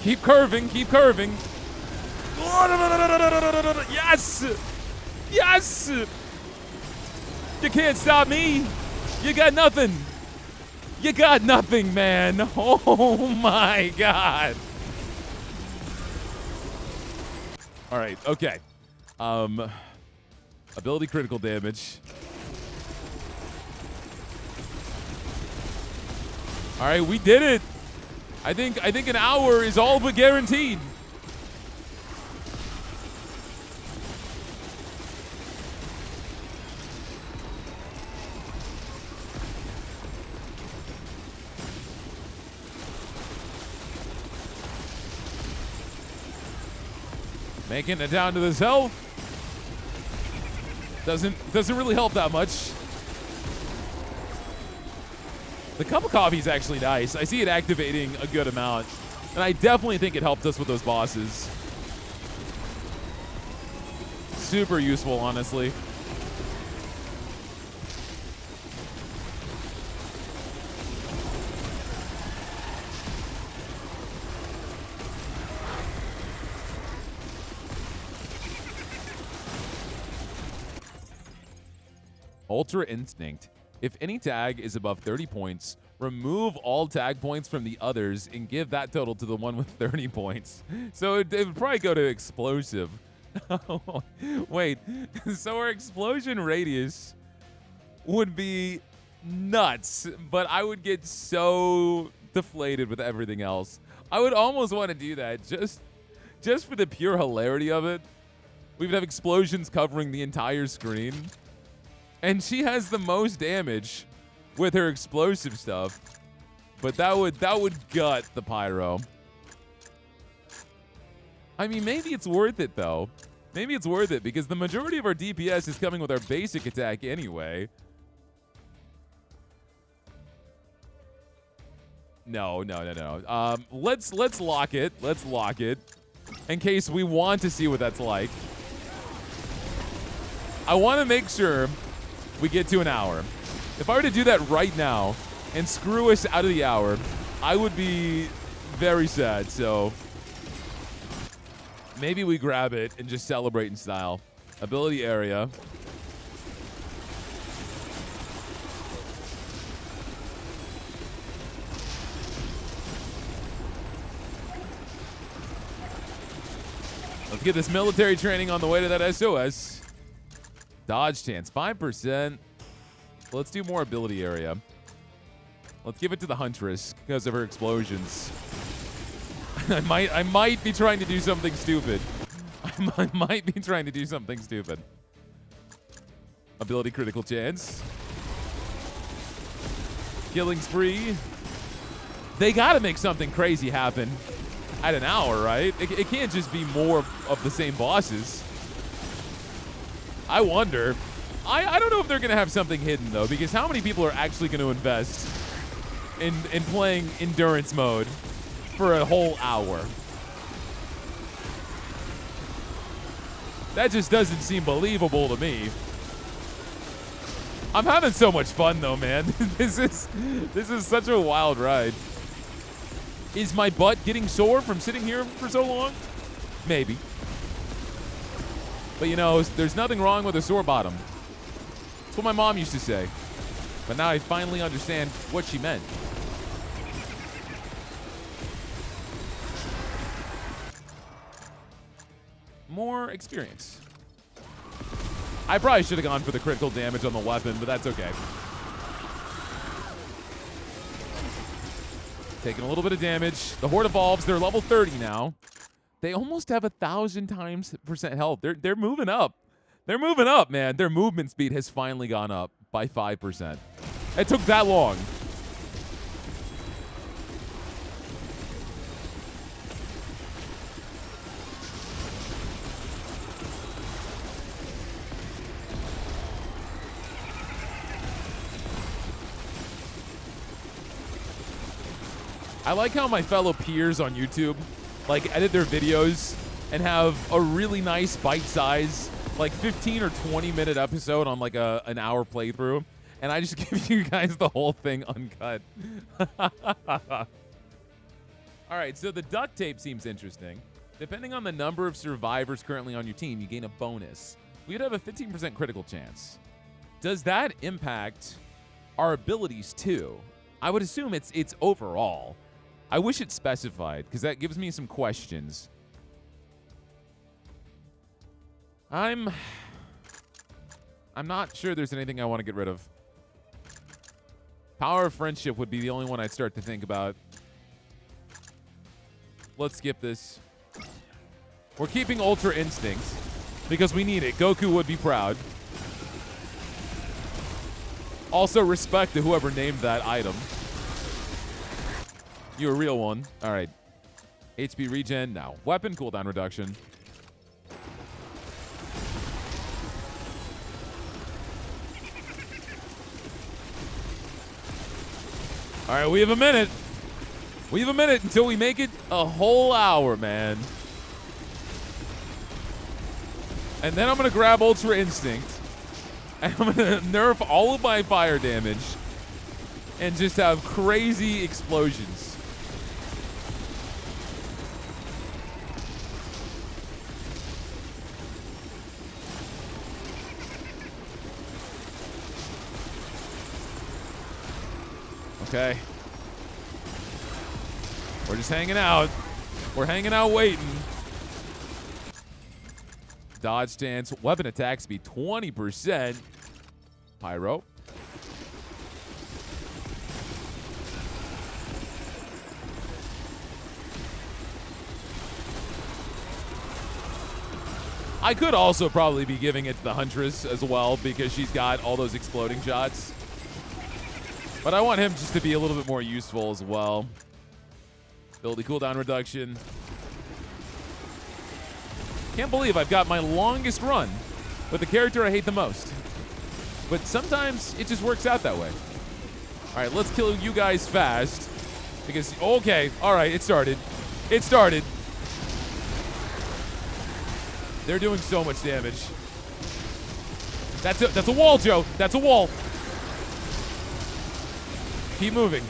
Keep curving, keep curving. Yes! Yes! You can't stop me. You got nothing. You got nothing, man. Oh, my God. All right, okay. Ability critical damage. All right, we did it. I think an hour is all but guaranteed. Making it down to this health. Doesn't really help that much. The cup of coffee is actually nice. I see it activating a good amount. And I definitely think it helped us with those bosses. Super useful, honestly. Ultra Instinct. If any tag is above 30 points, remove all tag points from the others and give that total to the one with 30 points. So it would probably go to Explosive. Wait, so our explosion radius would be nuts, but I would get so deflated with everything else. I would almost want to do that just for the pure hilarity of it. We would have explosions covering the entire screen. And she has the most damage with her explosive stuff. But that would gut the pyro. I mean, maybe it's worth it, though. Maybe it's worth it because the majority of our DPS is coming with our basic attack anyway. No. Let's lock it. Let's lock it in case we want to see what that's like. I want to make sure we get to an hour. If I were to do that right now and screw us out of the hour, I would be very sad. So maybe we grab it and just celebrate in style. Ability area. Let's get this military training on the way to that SOS. Dodge chance, 5%. Let's do more ability area. Let's give it to the Huntress because of her explosions. I might be trying to do something stupid. I might be trying to do something stupid. Ability critical chance. Killing spree. They gotta make something crazy happen at an hour, right? It can't just be more of the same bosses. I wonder. I don't know if they're going to have something hidden, though, because how many people are actually going to invest in playing endurance mode for a whole hour? That just doesn't seem believable to me. I'm having so much fun, though, man. This is such a wild ride. Is my butt getting sore from sitting here for so long? Maybe. But, you know, there's nothing wrong with a sore bottom. That's what my mom used to say. But now I finally understand what she meant. More experience. I probably should have gone for the critical damage on the weapon, but that's okay. Taking a little bit of damage. The Horde evolves. They're level 30 now. They almost have 1,000% health. They're moving up. They're moving up, man. Their movement speed has finally gone up by 5%. It took that long. I like how my fellow peers on YouTube like edit their videos and have a really nice bite size, like 15 or 20 minute episode on like an hour playthrough, and I just give you guys the whole thing uncut. All right, so the duct tape seems interesting. Depending on the number of survivors currently on your team, you gain a bonus. We'd have a 15% critical chance. Does that impact our abilities too? I would assume it's overall. I wish it specified, because that gives me some questions. I'm not sure there's anything I want to get rid of. Power of friendship would be the only one I'd start to think about. Let's skip this. We're keeping Ultra Instinct, because we need it. Goku would be proud. Also, respect to whoever named that item. You're a real one. All right. HP regen now. Weapon cooldown reduction. All right, we have a minute. We have a minute until we make it a whole hour, man. And then I'm going to grab Ultra Instinct. And I'm going to nerf all of my fire damage. And just have crazy explosions. Okay. We're just hanging out. We're hanging out waiting. Dodge stance. Weapon attack speed 20%. Pyro. I could also probably be giving it to the Huntress as well because she's got all those exploding shots. But I want him just to be a little bit more useful as well. Ability cooldown reduction. Can't believe I've got my longest run with the character I hate the most. But sometimes it just works out that way. All right, let's kill you guys fast. Because, okay, all right, it started. It started. They're doing so much damage. That's a wall, Joe. That's a wall. Keep moving.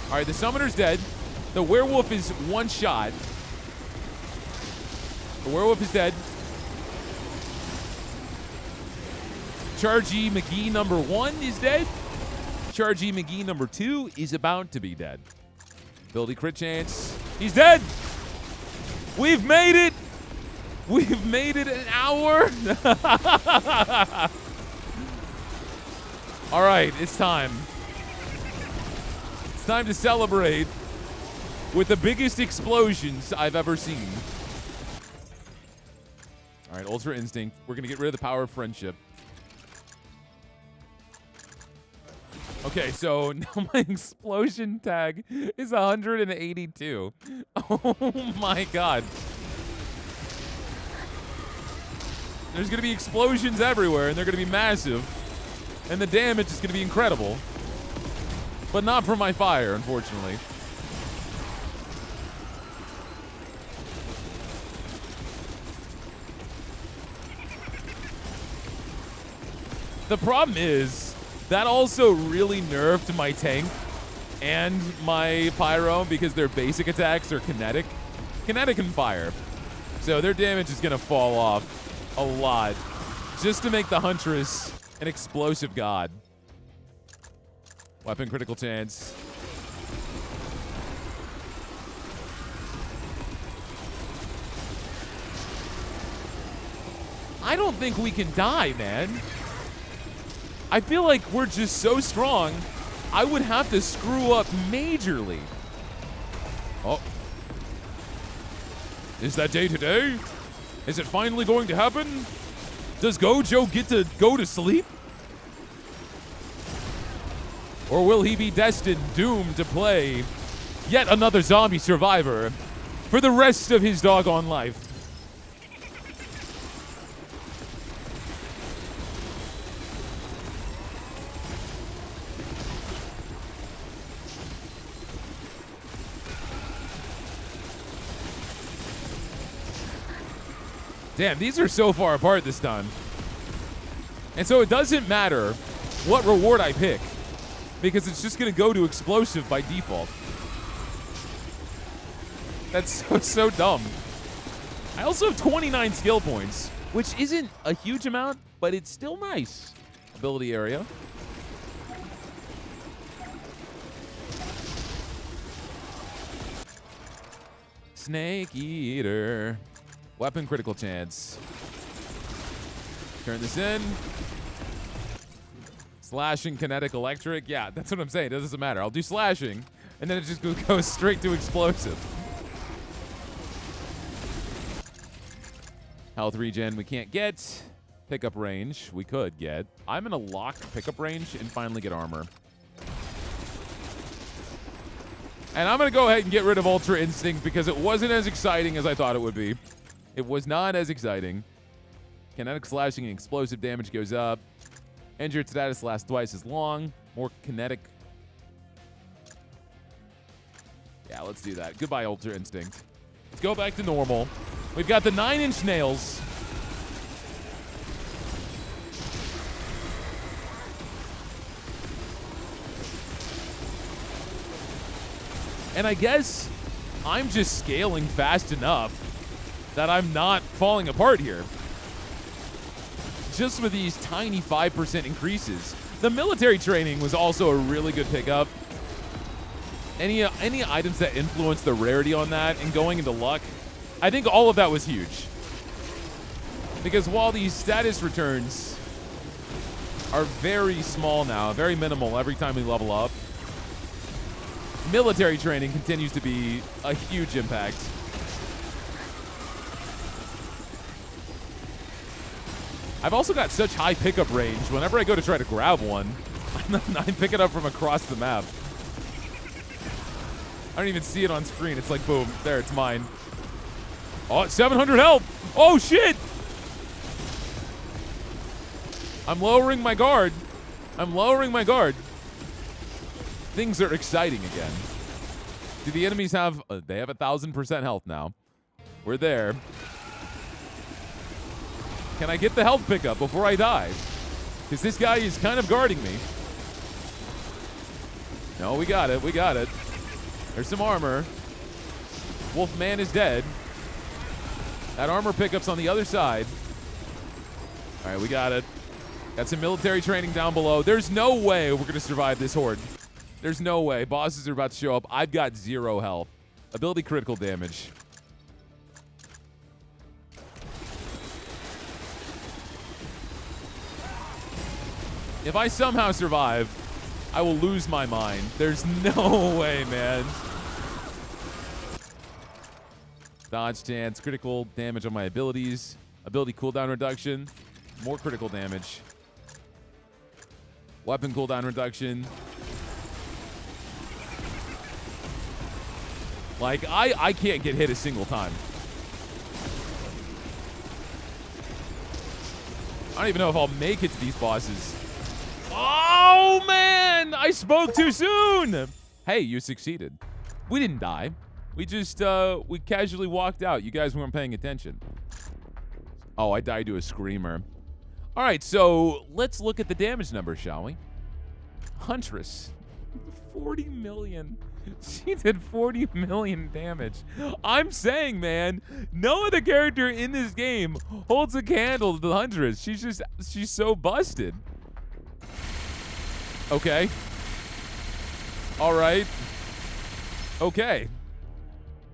All right, the summoner's dead. The werewolf is one shot. The werewolf is dead. Chargy McGee number 1 is dead. Chargy McGee number 2 is about to be dead. Ability crit chance. He's dead. We've made it. We've made it an hour. All right, it's time. It's time to celebrate with the biggest explosions I've ever seen. All right, Ultra Instinct. We're going to get rid of the power of friendship. Okay, so now my explosion tag is 182. Oh my god. There's going to be explosions everywhere, and they're going to be massive. And the damage is going to be incredible. But not from my fire, unfortunately. The problem is, that also really nerfed my tank and my pyro because their basic attacks are kinetic. Kinetic and fire. So their damage is going to fall off a lot just to make the Huntress an explosive god. Weapon critical chance. I don't think we can die, man. I feel like we're just so strong, I would have to screw up majorly. Oh. Is that day today? Is it finally going to happen? Does Gojo get to go to sleep? Or will he be destined, doomed to play yet another zombie survivor for the rest of his doggone life? Damn, these are so far apart this time. And so it doesn't matter what reward I pick, because it's just going to go to explosive by default. That's so dumb. I also have 29 skill points, which isn't a huge amount, but it's still nice. Ability area. Snake Eater. Weapon critical chance. Turn this in. Slashing, kinetic, electric. Yeah, that's what I'm saying. It doesn't matter. I'll do slashing, and then it just goes straight to explosive. Health regen we can't get. Pickup range we could get. I'm going to lock pickup range and finally get armor. And I'm going to go ahead and get rid of Ultra Instinct because it wasn't as exciting as I thought it would be. It was not as exciting. Kinetic slashing and explosive damage goes up. Injured status lasts twice as long. More kinetic. Yeah, let's do that. Goodbye, Ultra Instinct. Let's go back to normal. We've got the 9-inch nails. And I guess I'm just scaling fast enough that I'm not falling apart here. Just with these tiny 5% increases. The military training was also a really good pickup. Any items that influence the rarity on that and going into luck, I think all of that was huge. Because while these status returns are very small now, very minimal every time we level up, military training continues to be a huge impact. I've also got such high pickup range. Whenever I go to try to grab one, I pick it up from across the map. I don't even see it on screen. It's like, boom, there, it's mine. Oh, 700 health. Oh, shit. I'm lowering my guard. I'm lowering my guard. Things are exciting again. Do the enemies have... they have 1,000% health now. We're there. Can I get the health pickup before I die? Because this guy is kind of guarding me. No, we got it. We got it. There's some armor. Wolfman is dead. That armor pickup's on the other side. All right, we got it. Got some military training down below. There's no way we're going to survive this horde. There's no way. Bosses are about to show up. I've got 0 health. Ability critical damage. If I somehow survive, I will lose my mind. There's no way, man. Dodge chance, critical damage on my abilities. Ability cooldown reduction. More critical damage. Weapon cooldown reduction. Like, I can't get hit a single time. I don't even know if I'll make it to these bosses. Oh, man! I spoke too soon! Hey, you succeeded. We didn't die. We just, we casually walked out. You guys weren't paying attention. Oh, I died to a screamer. All right, so let's look at the damage numbers, shall we? Huntress, 40 million. She did 40 million damage. I'm saying, man, no other character in this game holds a candle to the Huntress. She's so busted. Okay. All right. Okay.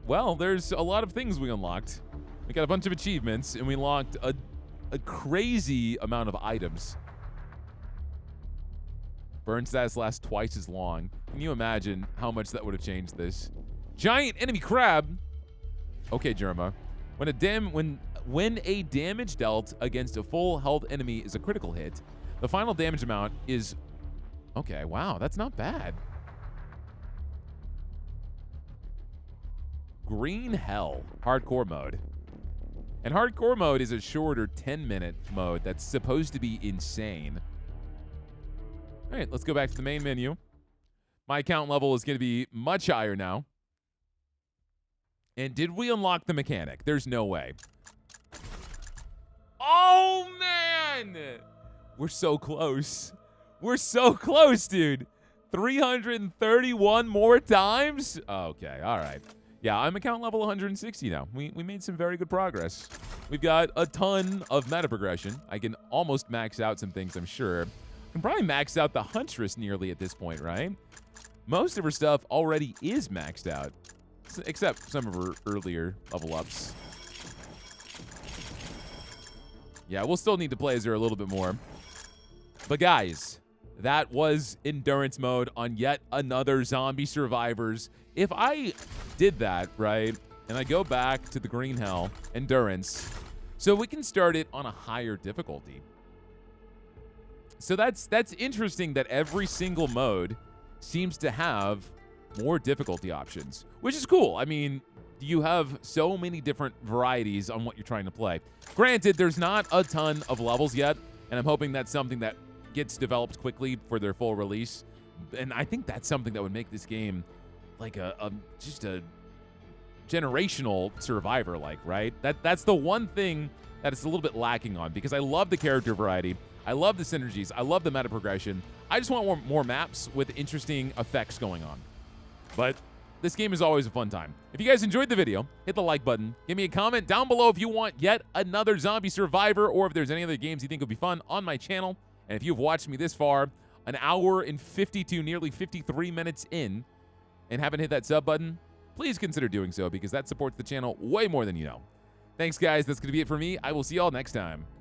Well, there's a lot of things we unlocked. We got a bunch of achievements, and we unlocked a crazy amount of items. Burn stats last twice as long. Can you imagine how much that would have changed this? Giant enemy crab. Okay, Jerma. When a damage dealt against a full health enemy is a critical hit, the final damage amount is... Okay, wow, that's not bad. Green Hell, hardcore mode. And hardcore mode is a shorter 10-minute mode that's supposed to be insane. All right, let's go back to the main menu. My account level is going to be much higher now. And did we unlock the mechanic? There's no way. Oh, man! We're so close. We're so close, dude. 331 more times? Okay, all right. Yeah, I'm account level 160 now. We made some very good progress. We've got a ton of meta progression. I can almost max out some things, I'm sure. I can probably max out the Huntress nearly at this point, right? Most of her stuff already is maxed out, except some of her earlier level ups. Yeah, we'll still need to play as her a little bit more. But guys, that was endurance mode on yet another Zombie Survivors. If I did that, right, and I go back to the Green Hell, endurance, so we can start it on a higher difficulty. So that's interesting that every single mode seems to have more difficulty options, which is cool. I mean, you have so many different varieties on what you're trying to play. Granted, there's not a ton of levels yet, and I'm hoping that's something that gets developed quickly for their full release. And I think that's something that would make this game like just a generational survivor, like, right? That's the one thing that it's a little bit lacking on, because I love the character variety. I love the synergies. I love the meta progression. I just want more maps with interesting effects going on. But this game is always a fun time. If you guys enjoyed the video, hit the like button. Give me a comment down below if you want yet another Zombie Survivor, or if there's any other games you think would be fun on my channel. And if you've watched me this far, an hour and 52, nearly 53 minutes in, and haven't hit that sub button, please consider doing so, because that supports the channel way more than you know. Thanks, guys. That's going to be it for me. I will see y'all next time.